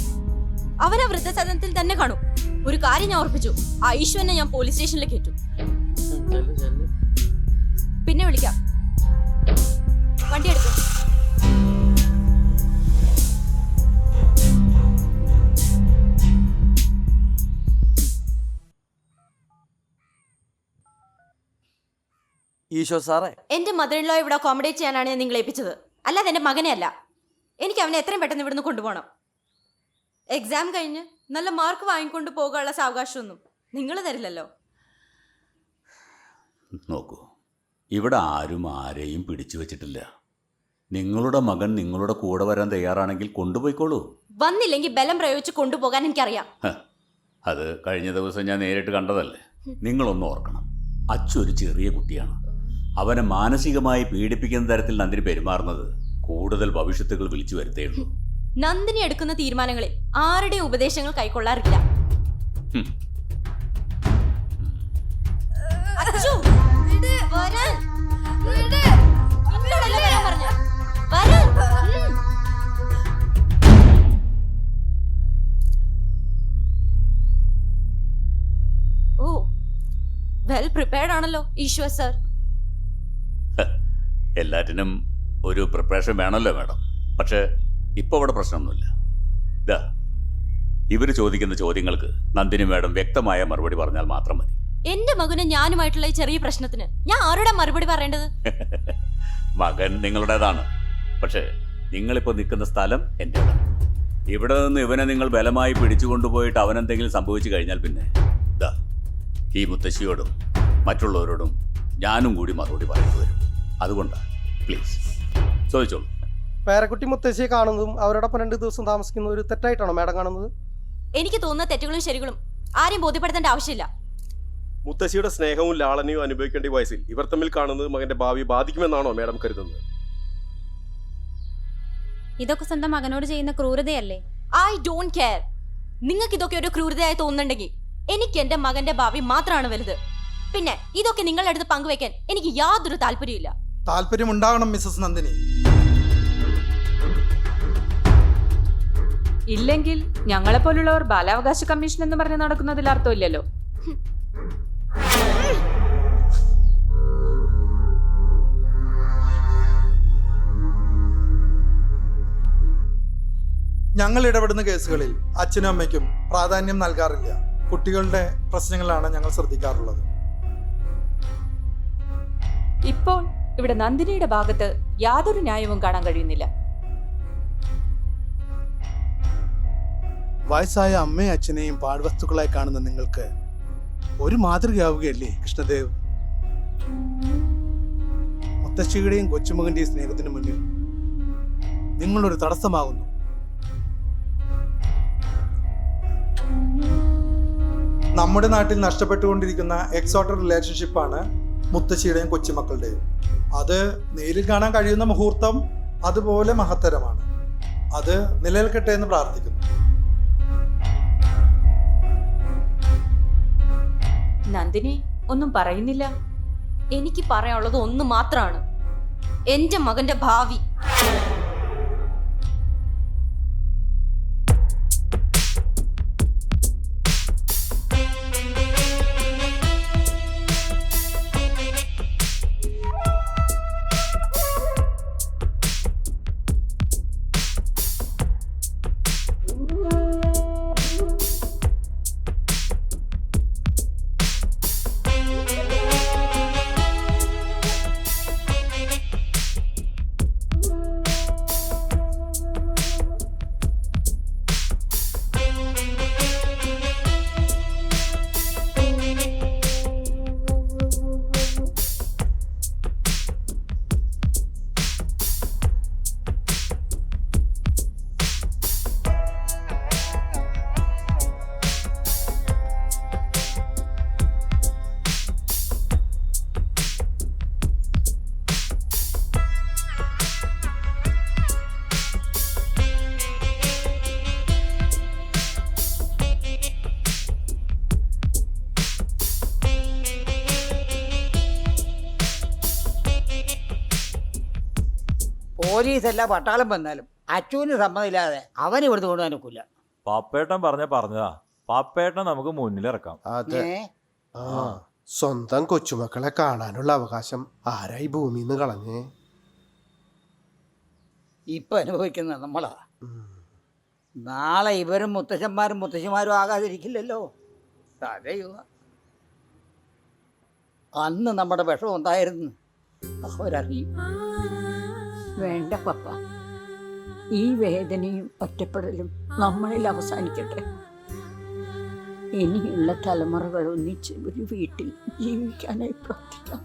അവനെ വൃദ്ധസദനത്തിൽ തന്നെ കാണും. ഒരു കാര്യം ഞാൻ ഓർപ്പിച്ചു, ആ ഈശ്വരനെ ഞാൻ പോലീസ് സ്റ്റേഷനിലേക്ക് ഏറ്റു. പിന്നെ വിളിക്കാം. വണ്ടി എടുക്കും. ഈശോ സാറേ, എന്റെ മദർ ഇൻ ലോ ഇവിടെ അക്കോമഡേറ്റ് ചെയ്യാനാണ് ഞാൻ നിങ്ങളെ ഏൽപ്പിച്ചത്, അല്ലാതെ എന്റെ മകനെ അല്ല. എനിക്ക് അവനെ എത്രയും പെട്ടെന്ന് ഇവിടുന്ന് കൊണ്ടുപോകണം. എക്സാം കഴിഞ്ഞ് നല്ല മാർക്ക് വാങ്ങിക്കൊണ്ട് പോകാനുള്ള സാവകാശമൊന്നും നിങ്ങൾ തരില്ലല്ലോ. നോക്കൂ, ഇവിടെ ആരും ആരെയും പിടിച്ചു വെച്ചിട്ടില്ല. നിങ്ങളുടെ മകൻ നിങ്ങളുടെ കൂടെ വരാൻ തയ്യാറാണെങ്കിൽ കൊണ്ടുപോയിക്കോളൂ. വന്നില്ലെങ്കിൽ ബലം പ്രയോഗിച്ച് കൊണ്ടുപോകാൻ എനിക്കറിയാം. അത് കഴിഞ്ഞ ദിവസം ഞാൻ നേരിട്ട് കണ്ടതല്ലേ. നിങ്ങളൊന്ന് ഓർക്കണം, അച്ചു ഒരു ചെറിയ കുട്ടിയാണ്. അവനെ മാനസികമായി പീഡിപ്പിക്കുന്ന തരത്തിൽ നന്ദിനി പെരുമാറുന്നത് കൂടുതൽ ഭവിഷ്യത്തുകൾ വിളിച്ചു വരുത്തേയുള്ളൂ. നന്ദിനി എടുക്കുന്ന തീരുമാനങ്ങളിൽ ആരുടെയും ഉപദേശങ്ങൾ കൈക്കൊള്ളാറില്ല. അച്ചു, വരാൻ. നിന്നോടല്ലേ വരാൻ പറഞ്ഞത്? വരാൻ. ഓ, വെൽ പ്രിപ്പയർഡ് ആണല്ലോ ഈശ്വർ സർ. എല്ലാറ്റിനും ഒരു പ്രിപ്പറേഷൻ വേണമല്ലോ മാഡം. പക്ഷേ ഇപ്പോൾ അവിടെ പ്രശ്നമൊന്നുമില്ല. ഇതാ, ഇവർ ചോദിക്കുന്ന ചോദ്യങ്ങൾക്ക് നന്ദിനി മാഡം വ്യക്തമായ മറുപടി പറഞ്ഞാൽ മാത്രം മതി. എന്റെ മകന് ഞാനുമായിട്ടുള്ള ഈ ചെറിയ പ്രശ്നത്തിന് ഞാൻ ആരുടെ മറുപടി പറയേണ്ടത്? മകൻ നിങ്ങളുടേതാണ്, പക്ഷേ നിങ്ങളിപ്പോൾ നിൽക്കുന്ന സ്ഥലം എൻ്റെതാണ്. ഇവിടെ നിന്ന് ഇവനെ നിങ്ങൾ ബലമായി പിടിച്ചുകൊണ്ടുപോയിട്ട് അവനെന്തെങ്കിലും സംഭവിച്ചു കഴിഞ്ഞാൽ പിന്നെ ഇതാ, ഈ മുത്തശ്ശിയോടും മറ്റുള്ളവരോടും ഞാനും കൂടി മറുപടി പറയേണ്ടി വരും. അതുകൊണ്ടാണ്, പ്ലീസ് ചോദിച്ചോളൂ. പേരക്കുട്ടി മുത്തശ്ശിയെ കാണുന്നതും അവരോടൊപ്പം 2 ദിവസം താമസിക്കുന്ന ഒരു തെറ്റായിട്ടാണോ മാഡം കാണുന്നത്? എനിക്ക് തോന്നുന്ന തെറ്റുകളും ശരികളും ആരെയും ബോധ്യപ്പെടുത്തേണ്ട ആവശ്യമില്ല. മുത്തശ്ശിയുടെ സ്നേഹവും ലാളനയും അനുഭവിക്കേണ്ട വയസ്സിൽ ഇവർ തമ്മിൽ കാണുന്നത് മകന്റെ ഭാവി ബാധിക്കുമെന്നാണോ മാഡം കരുതുന്നത്? ഇതൊക്കെ സ്വന്തം മകനോട് ചെയ്യുന്ന ക്രൂരതയല്ലേ? I don't care. നിങ്ങൾക്ക് ഇതൊക്കെ ഒരു ക്രൂരതയായി തോന്നുന്നുണ്ടെങ്കിൽ എനിക്ക് എന്റെ മകന്റെ ഭാവി മാത്രമാണ് വലുത്. പിന്നെ ഇതൊക്കെ നിങ്ങളുടെ അടുത്ത് പങ്കുവെക്കാൻ എനിക്ക് യാതൊരു താല്പര്യമില്ല. താല്പര്യമുണ്ടാകണം മിസ്സസ് നന്ദിനി. ഇല്ലെങ്കിൽ ഞങ്ങളെപ്പോലുള്ളവർ ബാലാവകാശ കമ്മീഷൻ എന്ന് പറഞ്ഞ് നടക്കുന്നതിൽ അർത്ഥമില്ലല്ലോ. ഞങ്ങൾ ഇടപെടുന്ന കേസുകളിൽ അച്ഛനും അമ്മയ്ക്കും പ്രാധാന്യം നൽകാറില്ല. കുട്ടികളുടെ പ്രശ്നങ്ങളാണ് ഞങ്ങൾ ശ്രദ്ധിക്കാറുള്ളത്. ഇപ്പോൾ ഇവിടെ നന്ദിനിയുടെ ഭാഗത്ത് യാതൊരു ന്യായവും കാണാൻ കഴിയുന്നില്ല. വയസ്സായ അമ്മയും അച്ഛനെയും പാഴ്വസ്തുക്കളായി കാണുന്ന നിങ്ങൾക്ക് ഒരു മാതൃകയാവുകയല്ലേ കൃഷ്ണദേവ്? മുത്തശ്ശിയുടെയും കൊച്ചുമകന്റെയും സ്നേഹത്തിന് മുന്നിൽ നിങ്ങളൊരു തടസ്സമാകുന്നു. നമ്മുടെ നാട്ടിൽ നഷ്ടപ്പെട്ടുകൊണ്ടിരിക്കുന്ന എക്സോട്ടർ റിലേഷൻഷിപ്പാണ് മുത്തശ്ശിയുടെയും കൊച്ചുമക്കളുടെയും. അത് നേരിൽ കാണാൻ കഴിയുന്ന മുഹൂർത്തം അതുപോലെ മഹത്തരമാണ്. അത് നിലനിൽക്കട്ടെ എന്ന് പ്രാർത്ഥിക്കുന്നു. നന്ദിനി ഒന്നും പറയുന്നില്ല. എനിക്ക് പറയാനുള്ളത് ഒന്ന് മാത്രമാണ്, എന്റെ മകന്റെ ഭാവി. പോലീസ് അല്ല പട്ടാളം വന്നാലും അച്ചുവിന് സമ്മതമില്ലാതെ അവൻ ഇവിടുന്ന് കൊണ്ടുപോകാൻ ഒക്കില്ല. പപ്പേട്ടൻ പറഞ്ഞതാ, പപ്പേട്ടനെ നമുക്ക് മുന്നിലിറക്കാം. അതെ. ആ സ്വന്തം കൊച്ചുമക്കളെ കാണാനുള്ള അവകാശം ആരായി ഭൂമിന്ന് കളഞ്ഞേ? ഇപ്പൊ അനുഭവിക്കുന്ന നമ്മളാ. നാളെ ഇവരും മുത്തശ്ശന്മാരും മുത്തശ്ശിമാരും ആകാതിരിക്കില്ലല്ലോ. തടയുക. അന്ന് നമ്മുടെ വിഷം ഉണ്ടായിരുന്നു, അവരറിയും. വേണ്ട പപ്പ, ഈ വേദനയും ഒറ്റപ്പെടലും നമ്മളിൽ അവസാനിക്കട്ടെ. ഇനിയുള്ള തലമുറകൾ ഒന്നിച്ച് ഒരു വീട്ടിൽ ജീവിക്കാനായി പ്രാർത്ഥിക്കാം.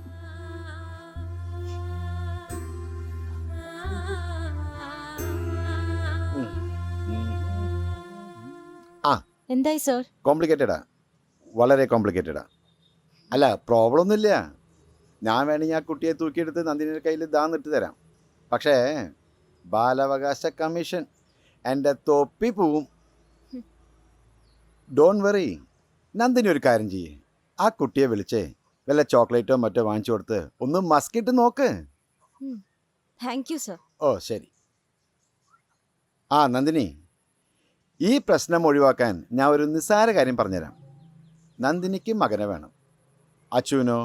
എന്തായി സർ? കോംപ്ലിക്കേറ്റഡാ, വളരെ കോംപ്ലിക്കേറ്റഡാ. അല്ല, പ്രോബ്ലം ഒന്നുമില്ല. ഞാൻ വേണമെങ്കിൽ ആ കുട്ടിയെ തൂക്കിയെടുത്ത് നന്ദിനിയുടെ കയ്യിൽ ഇട്ട് തരാം. പക്ഷേ ബാലാവകാശ കമ്മീഷൻ എൻ്റെ തൊപ്പി പോവും. Don't worry. നന്ദിനി ഒരു കാര്യം ചെയ്യേ, ആ കുട്ടിയെ വിളിച്ചേ വല്ല ചോക്ലേറ്റോ മറ്റോ വാങ്ങിച്ചു കൊടുത്ത് ഒന്ന് മസ്കിട്ട് നോക്ക്. Thank you sir. ഓ ശരി. ആ നന്ദിനി, ഈ പ്രശ്നം ഒഴിവാക്കാൻ ഞാൻ ഒരു നിസ്സാര കാര്യം പറഞ്ഞുതരാം. നന്ദിനിക്ക് മകനെ വേണം, അച്ചുവിനോ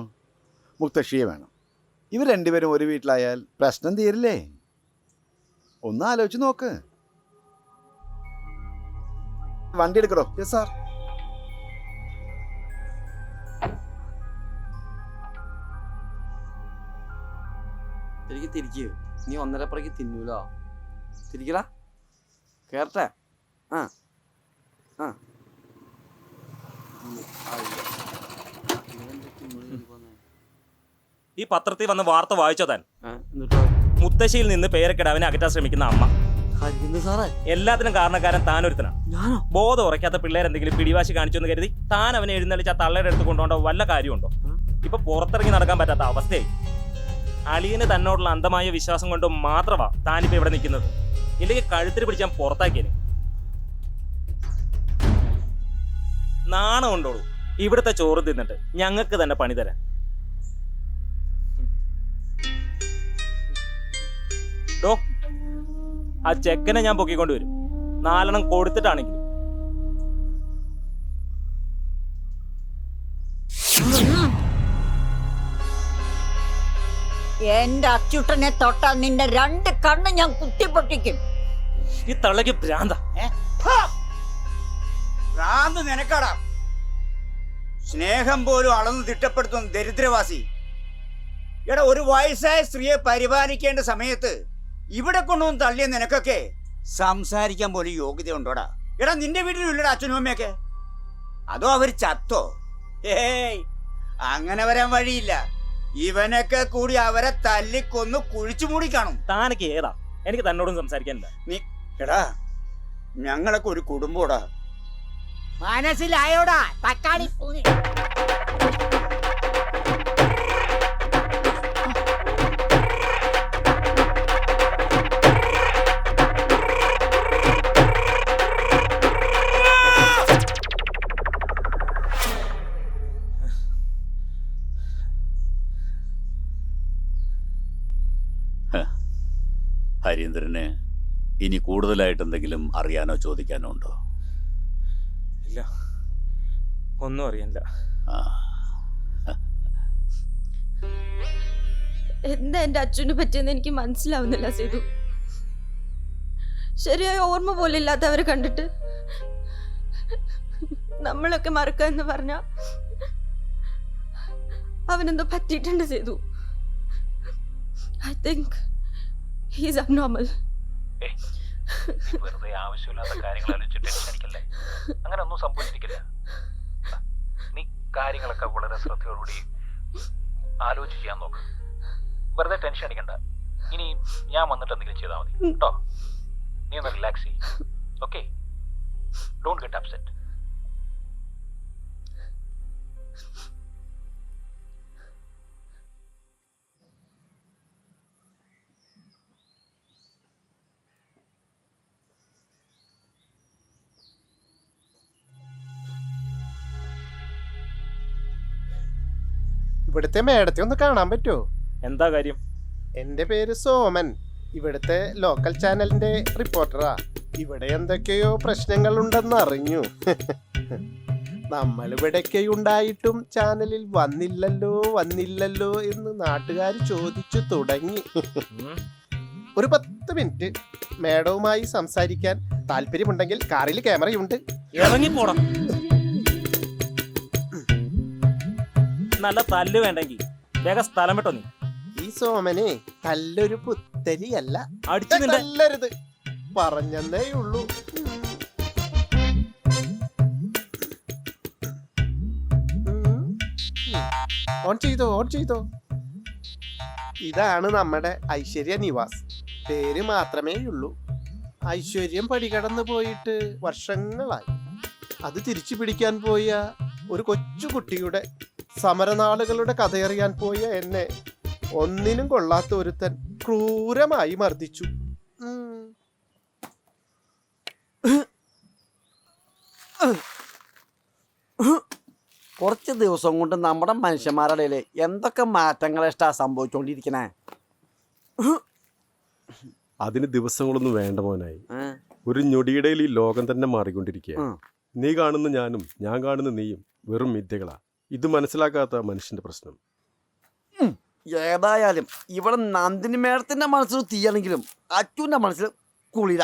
മുത്തശ്ശിയെ വേണം. ഇവർ രണ്ടുപേരും ഒരു വീട്ടിലായാൽ പ്രശ്നം തീരില്ലേ? ഒന്ന് ആലോചിച്ച് നോക്ക്. വണ്ടി എടുക്കടോ. Yes sir. തിരിക്ക്. നീ 1.5 തിന്നൂലോ. തിരിക്കടാ, കേറട്ടെ. ആ ആ ഈ പത്രത്തിൽ വന്ന് വാർത്ത വായിച്ചോ താൻ? മുത്തശ്ശിയിൽ നിന്ന് പേരക്കിടാവിനെ അകറ്റാൻ ശ്രമിക്കുന്ന അമ്മ. എല്ലാത്തിനും കാരണക്കാരൻ താനൊരുത്തനാണ്. ബോധം ഉറയ്ക്കാത്ത പിള്ളേരെന്തെങ്കിലും പിടിവാശി കാണിച്ചു എന്ന് കരുതി താൻ അവനെ എഴുന്നള്ളിച്ച് ആ തള്ളയുടെ അടുത്ത് കൊണ്ടുപോകേണ്ട വല്ല കാര്യമുണ്ടോ? ഇപ്പൊ പുറത്തിറങ്ങി നടക്കാൻ പറ്റാത്ത അവസ്ഥയായി. അളിയന് തന്നോടുള്ള അന്ധമായ വിശ്വാസം കൊണ്ട് മാത്രമാ താനിപ്പോ ഇവിടെ നിൽക്കുന്നത്. ഇല്ലെങ്കിൽ കഴുത്തിൽ പിടിച്ചാൽ പുറത്താക്കിയന്. നാണം ഉണ്ടോളൂ ഇവിടുത്തെ ചോറ് തിന്നിട്ട് ഞങ്ങൾക്ക് തന്നെ പണി തരാൻ. ഡോ, ആ ചെക്കനെ ഞാൻ പൊക്കിക്കൊണ്ടുവരും. 4 കൊടുത്തിട്ടാണെങ്കിലും. എന്റെ അച്ചുട്ടനെ തൊട്ടാ നിന്റെ 2 കണ്ണ് ഞാൻ കുത്തിപ്പൊട്ടിക്കും. ഈ തള്ളക്ക് ഭ്രാന്ത. ഭ്രാന്ത് നിനക്കാടാ. സ്നേഹം പോലും അളന്ന് തിട്ടപ്പെടുത്തുന്ന ദരിദ്രവാസി. എടാ, ഒരു വയസ്സായ സ്ത്രീയെ പരിപാലിക്കേണ്ട സമയത്ത് ഇവിടെ കൊണ്ടുവന്ന് തള്ളിയ നിനക്കൊക്കെ സംസാരിക്കാൻ പോലും യോഗ്യത ഉണ്ടോടാ? എടാ, നിന്റെ വീട്ടിലും ഇല്ലടാ അച്ഛനും അമ്മയൊക്കെ? അതോ അവർ ചത്തോ? ഏയ്, അങ്ങനെ വരാൻ വഴിയില്ല. ഇവനൊക്കെ കൂടി അവരെ തല്ലിക്കൊന്ന് കുഴിച്ചു മൂടി കാണും. താനൊക്കെ ഏതാ? എനിക്ക് തന്നോടും സംസാരിക്കാനില്ല. നീ എടാ, ഞങ്ങളൊക്കെ ഒരു കുടുംബോടാ. മനസ്സിലായോടാ തക്കാളി? ഹരീന്ദ്രന് ഇനി കൂടുതലായിട്ട് എന്തെങ്കിലും അറിയാനോ ചോദിക്കാനോ ഉണ്ടോ? ഇല്ല, ഒന്നും അറിയില്ല. എന്താ എന്റെ അച്ഛനെ പറ്റിയെന്ന് എനിക്ക് മനസ്സിലാവുന്നില്ല സേതു. ശരിയായ ഓർമ്മ പോലും ഇല്ലാത്തവരെ കണ്ടിട്ട് നമ്മളൊക്കെ മറക്കുക എന്ന് പറഞ്ഞ അവനെന്തോ പറ്റിയിട്ടുണ്ട് Sethu. I think he's abnormal. വെറുതെ ആവശ്യമില്ലാത്ത കാര്യങ്ങൾ ആലോചിച്ച് ടെൻഷൻ അടിക്കല്ലേ. അങ്ങനെ ഒന്നും സംഭവിച്ചിരിക്കില്ല. നീ കാര്യങ്ങളൊക്കെ വളരെ ശ്രദ്ധയോടുകൂടി ആലോചിച്ച് ചെയ്യാൻ നോക്ക്. വെറുതെ ടെൻഷൻ അടിക്കണ്ട. ഇനി ഞാൻ വന്നിട്ട് എന്തെങ്കിലും ചെയ്താൽ മതി കേട്ടോ. നീ ഒന്ന് റിലാക്സ് ചെയ്യ്. Okay, don't get upset. ഇവിടുത്തെ മേഡത്തെ ഒന്ന് കാണാൻ പറ്റുമോ? എന്താ കാര്യം? എൻ്റെ പേര് സോമൻ. ഇവിടുത്തെ ലോക്കൽ ചാനലിന്റെ റിപ്പോർട്ടറാ. ഇവിടെ എന്തൊക്കെയോ പ്രശ്നങ്ങൾ ഉണ്ടെന്ന് അറിഞ്ഞു. നമ്മൾ ഇവിടൊക്കെ ഉണ്ടായിട്ടും ചാനലിൽ വന്നില്ലല്ലോ എന്ന് നാട്ടുകാർ ചോദിച്ചു തുടങ്ങി. ഒരു 10 മിനിറ്റ് മേഡവുമായി സംസാരിക്കാൻ താല്പര്യമുണ്ടെങ്കിൽ കാറിൽ ക്യാമറയുണ്ട്. ഇറങ്ങിപ്പോടാ. നല്ല തല്ല് വേണ്ടെങ്കിൽ വേഗം സ്ഥലം വിട്ടോ. നീ ഈ സോമനെ നല്ലൊരു പുത്തരിയല്ല. അടിച്ചു നിന്റെ- നല്ലരുത് പറഞ്ഞെന്നേ ഉള്ളൂ. ഓൺ ചെയ്തോ. ഇതാണ് നമ്മുടെ ഐശ്വര്യ നിവാസ്. പേര് മാത്രമേ ഉള്ളൂ. ഐശ്വര്യം പടികടന്നു പോയിട്ട് വർഷങ്ങളായി. അത് തിരിച്ചു പിടിക്കാൻ പോയ ഒരു കൊച്ചുകുട്ടിയുടെ സമരനാളുകളുടെ കഥയറിയാൻ പോയ എന്നെ ഒന്നിനും കൊള്ളാത്ത ഒരുത്തൻ ക്രൂരമായി മർദ്ദിച്ചു. കുറച്ച് ദിവസം കൊണ്ട് നമ്മുടെ മനുഷ്യന്മാരുടെ ഇടയിൽ എന്തൊക്കെ മാറ്റങ്ങൾ ഇഷ്ടാ സംഭവിച്ചുകൊണ്ടിരിക്കണേ. അതിന് ദിവസങ്ങളൊന്നും വേണ്ട മോനായി. ഒരു ഞൊടിയിടയിൽ ഈ ലോകം തന്നെ മാറിക്കൊണ്ടിരിക്കുക. നീ കാണുന്ന ഞാനും ഞാൻ കാണുന്ന നീയും വെറും മിഥ്യകളാ. ഇത് മനസ്സിലാക്കാത്ത മനുഷ്യന്റെ പ്രശ്നം. ഏതായാലും ഇവിടെ നന്ദിനി മേഡത്തിന്റെ മനസ്സിൽ തീയാണെങ്കിലും അച്ഛൻ്റെ മനസ്സിൽ കുളിര.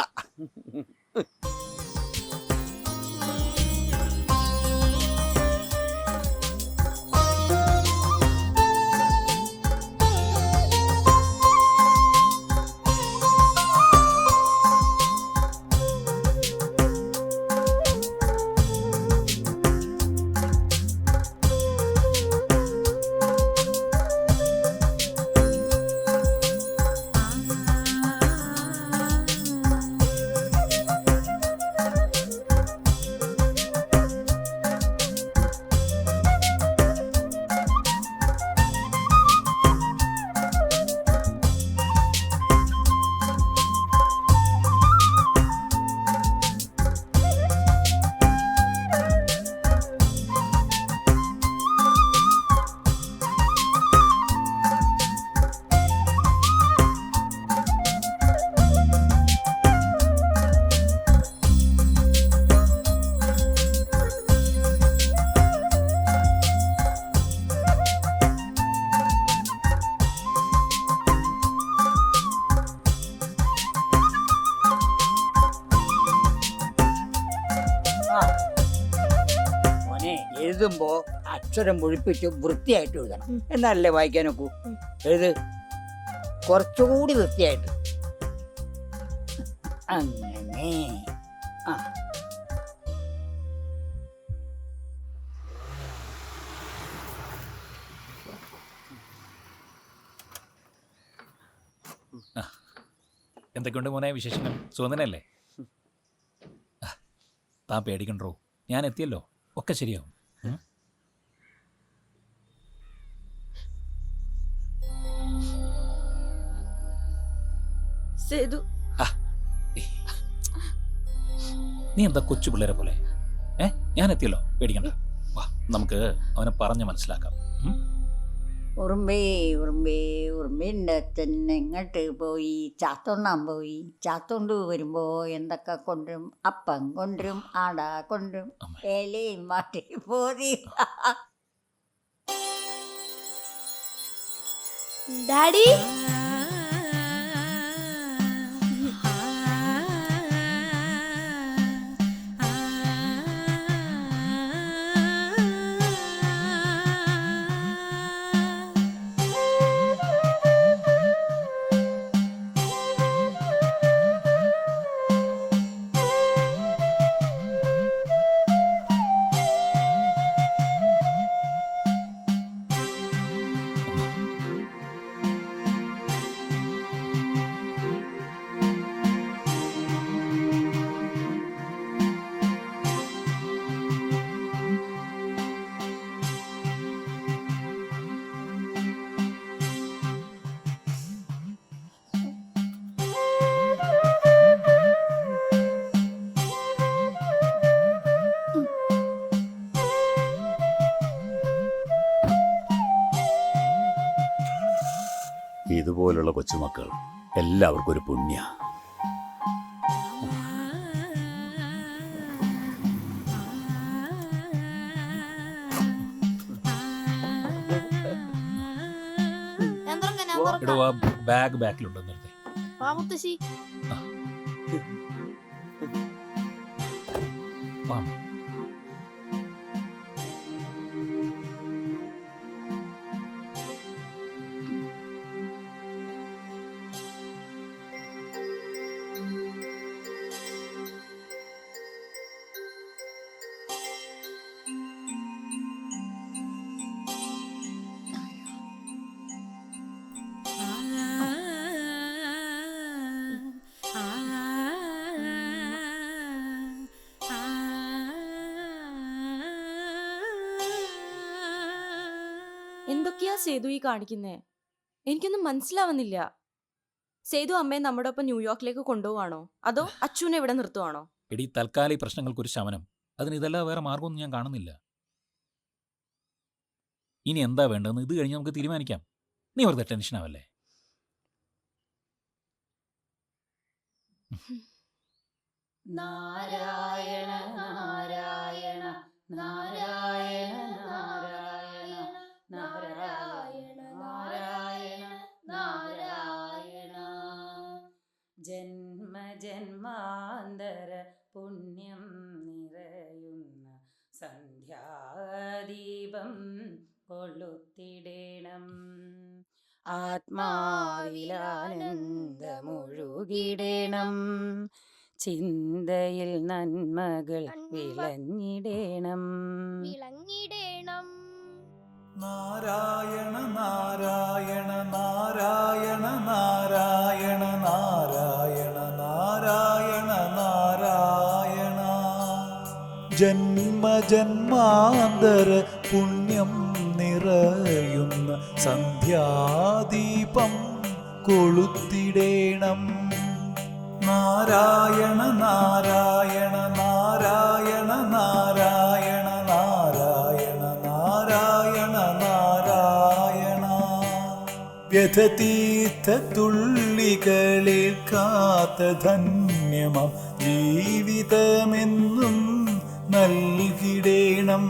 എഴുതുമ്പോ അക്ഷരം മുഴിപ്പിച്ച് വൃത്തിയായിട്ട് എഴുതണം. എന്നാലല്ലേ വായിക്കാൻ നോക്കൂ. എഴുത് കുറച്ചുകൂടി വൃത്തിയായിട്ട്. അങ്ങനെ. ആ എന്തൊക്കെയുണ്ട് മോനെ വിശേഷങ്ങൾ? സുഖനല്ലേ? താൻ പേടിക്കണ്ടോ, ഞാൻ എത്തിയല്ലോ, ഒക്കെ ശരിയാവും. നീ എന്താ കൊച്ചു പിള്ളേരെ പോലെ? ഞാൻ എത്തിയല്ലോ, പേടിക്കണ്ട. വാ, നമുക്ക് അവനെ പറഞ്ഞ് മനസ്സിലാക്കാം. ഉറുമ്പിൻ്റെ അച്ഛൻ എങ്ങോട്ട് പോയി? ചാത്തോണ്ടാൻ പോയി. ചാത്തോണ്ട് വരുമ്പോ എന്തൊക്കെ കൊണ്ടുവരും? അപ്പം കൊണ്ടുവരും, ആട കൊണ്ടുവരും, ഇലയും മാറ്റി പോതി. ഡാഡി ഇതുപോലുള്ള കൊച്ചുമക്കൾ എല്ലാവർക്കും ഒരു പുണ്യ. എടോ ആ ബാഗ് ബാക്കിലുണ്ടോ നേരത്തെ? മുത്തശ്ശി എന്തൊക്കെയാ സേതു ഈ കാണിക്കുന്നേ? എനിക്കൊന്നും മനസ്സിലാവുന്നില്ല. സേതു അമ്മയെ നമ്മുടെ ഒപ്പം ന്യൂയോർക്കിലേക്ക് കൊണ്ടുപോവാണോ അതോ അച്ഛനെ ഇവിടെ നിർത്തുവാണോ? എടി, തൽക്കാലം ഈ പ്രശ്നങ്ങൾക്കൊരു ശമനം. അതിന് ഇതല്ലാതെ വേറെ മാർഗമൊന്നും ഞാൻ കാണുന്നില്ല. ഇനി എന്താ വേണ്ടതെന്ന് ഇത് കഴിഞ്ഞ് നമുക്ക് തീരുമാനിക്കാം. നീ വെറുതെ ടെൻഷൻ ആവല്ലേ. നാരായണ നാരായണ നാരായണ നാരായണ നാരായണ നാരായണ നാരായണ ജന്മജന്മാന്തര പുണ്യം നിറയുന്ന സന്ധ്യാദീപം കൊളുത്തിടേണം ആത്മാവിലാനന്ദമൊഴുകിടേണം ചിന്തയിൽ നന്മകൾ വിളഞ്ഞിടേണം നാരായണ നാരായണ നാരായണ നാരായണ നാരായണ നാരായണ നാരായണ ജന്മജന്മാന്തര പുണ്യം നിറയുന്ന സന്ധ്യാദീപം കൊളുത്തിടേണം നാരായണ നാരായണ നാരായണ നാരായണ നാരായണ നാരായണ നാരായണ വ്യഥതീർത്ഥത്തുള്ളികളിൽ കാത്ത ധന്യമം ജീവിതമെന്നും നൽകിടേണം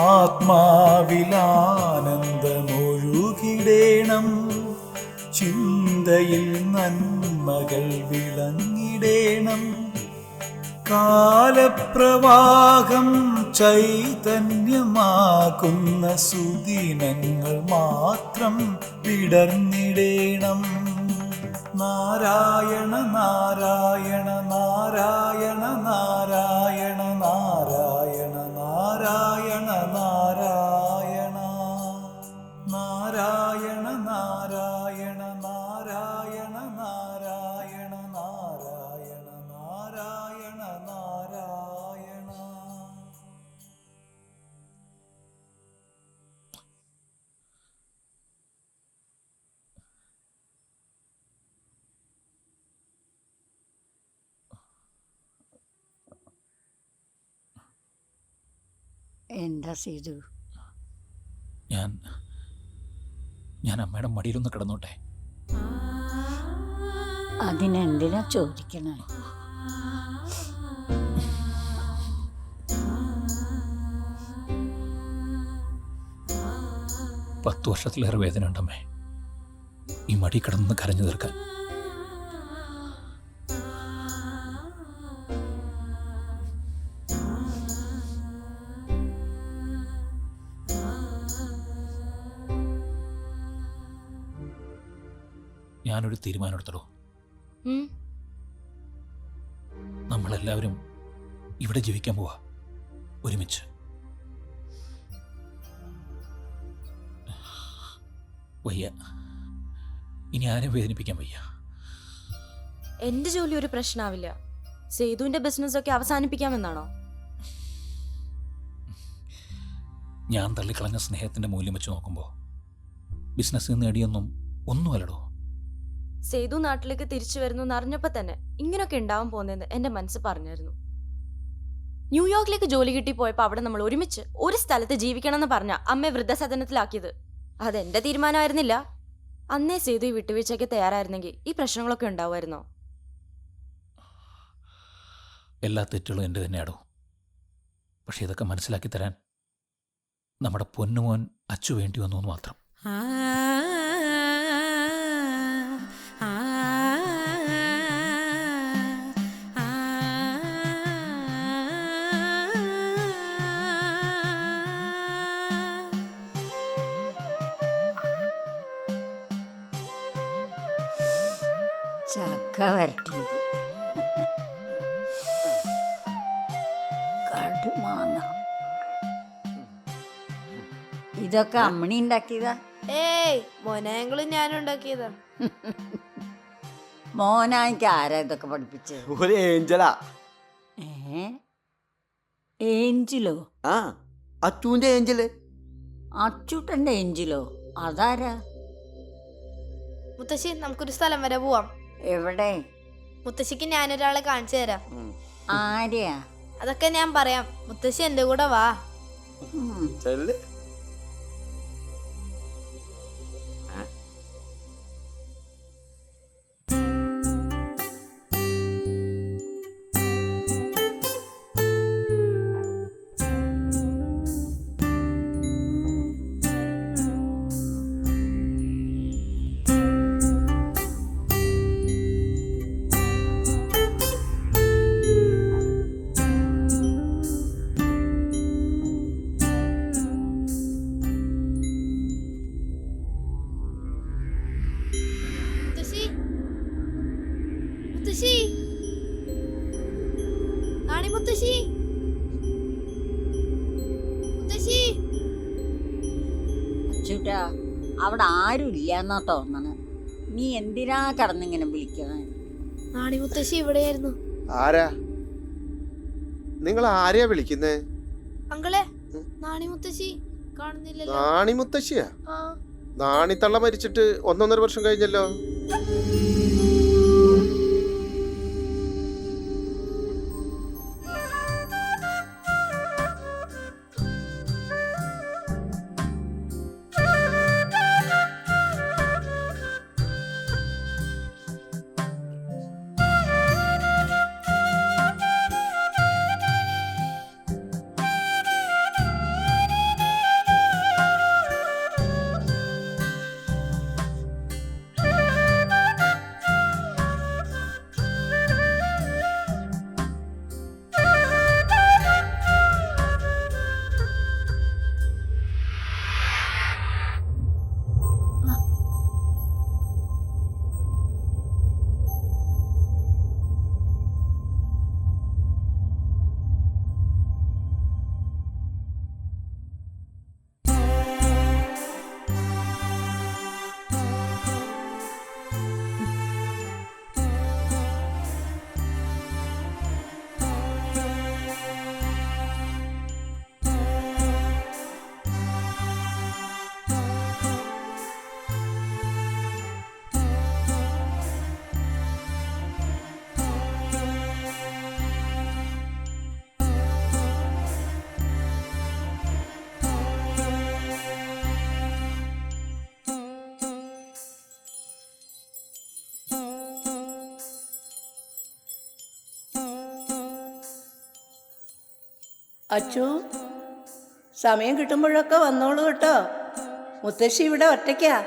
ആത്മാവിലാനന്ദമൊഴുകിടേണം ചിന്തയിൽ നന്മകൾ വിളങ്ങിടേണം കാലപ്രവാഹം ചൈതന്യമാകുന്ന സുദിനങ്ങൾ മാത്രം വിടർന്നിടേണം നാരായണ നാരായണ നാരായണ നാരായണ നാരായണ നാരായണ നാരായണ നാരായണ നാരായണ നാരായണ നാരായണ നാരായണ നാരായണ നാരായണ എന്താ സേതു? ഞാൻ അമ്മയുടെ മടിയിലൊന്ന് കിടന്നോട്ടെ. അതിനെന്തിനാ ചോദിക്കണേ? പത്ത് വർഷത്തിലേറെ വേദന ഉണ്ടമ്മേ ഈ മടി കിടന്ന് കരഞ്ഞു തീർക്കാൻ. ഞാനൊരു തീരുമാനമെടുത്തടോ. നമ്മളെല്ലാവരും ഇവിടെ ജീവിക്കാൻ പോവാ ഒരുമിച്ച്. വയ്യ, ഇനി ആരും വേദനിപ്പിക്കാൻ വയ്യ. എന്റെ ജോലി ഒരു പ്രശ്നമാവില്ല. സേതുവിന്റെ ബിസിനസ് ഒക്കെ അവസാനിപ്പിക്കാമെന്നാണോ? ഞാൻ തള്ളിക്കളഞ്ഞ സ്നേഹത്തിന്റെ മൂല്യം വെച്ച് നോക്കുമ്പോൾ ബിസിനസ് നേടിയൊന്നും ഒന്നുമല്ലടോ. സേതു നാട്ടിലേക്ക് തിരിച്ചു വരുന്നു എന്നറിഞ്ഞപ്പോ തന്നെ ഇങ്ങനൊക്കെ ഉണ്ടാവാൻ പോകുന്നതെന്ന് എന്റെ മനസ്സ് പറഞ്ഞായിരുന്നു. ന്യൂയോർക്കിലേക്ക് ജോലി കിട്ടി പോയപ്പോ അവിടെ നമ്മൾ ഒരുമിച്ച് ഒരു സ്ഥലത്ത് ജീവിക്കണം എന്ന് പറഞ്ഞ അമ്മയെ വൃദ്ധസദനത്തിലാക്കിയത് അതെന്റെ തീരുമാനമായിരുന്നില്ല. അന്നേ സേതു ഈ വിട്ടുവീഴ്ചയ്ക്ക് തയ്യാറായിരുന്നെങ്കിൽ ഈ പ്രശ്നങ്ങളൊക്കെ ഉണ്ടാവുമായിരുന്നോ? എല്ലാ തെറ്റുകളും എൻ്റെ തന്നെയാടോ. പക്ഷെ ഇതൊക്കെ മനസ്സിലാക്കി തരാൻ നമ്മുടെ പൊന്നുമോൻ അച്ചു വേണ്ടി വന്നു എന്ന് മാത്രം. ചക്ക വരട്ടിയത്, കടുമാങ്ങ, ഇതൊക്കെ അമ്മണി ഉണ്ടാക്കിയതാ? ഏയ് മോനായങ്ങളും ഞാനും ഉണ്ടാക്കിയതാ. മോനായിക്ക് ആരാ ഇതൊക്കെ പഠിപ്പിച്ചത്? ഒരു ഏഞ്ചലാ. ഏഞ്ചിലോ? ആ, അച്ചുവിന്റെ ഏഞ്ചല്. അച്ചൂട്ടന്റെ ഏഞ്ചിലോ? അതാരാ? മുത്തശ്ശി, നമുക്കൊരു സ്ഥലം വരെ പോവാം. എവിടെ? മുത്തശ്ശിക്ക് ഞാനൊരാളെ കാണിച്ചു തരാം. ആരെയാ? അതൊക്കെ ഞാൻ പറയാം. മുത്തശ്ശി എന്റെ കൂടെ വാ. ചെല്ല്. മുത്തശ്ശി, മുത്തശ്ശി, റാണി മുത്തശ്ശി, മുത്തശ്ശി. അച്ചൂട്ടാ, അവിടെ ആരും ഇല്ലാന്നാ തോന്നണേ. നീ എന്തിനാ കടന്നിങ്ങനെ വിളിക്കണേ? റാണി മുത്തശ്ശി ഇവിടെയായിരുന്നു. ആരാ? നിങ്ങൾ ആരെയാ വിളിക്കുന്നേ? അങ്കളെ, റാണി മുത്തശ്ശി കാണുന്നില്ലല്ലോ. നാണി മുത്തശ്ശിയാ? ആ. നാണിത്തള്ള മരിച്ചിട്ട് 1.5 വർഷം കഴിഞ്ഞല്ലോ. അച്ചു, സമയം കിട്ടുമ്പോഴൊക്കെ വന്നോളൂ കേട്ടോ. മുത്തശ്ശി ഇവിടെ ഒറ്റയ്ക്കാ.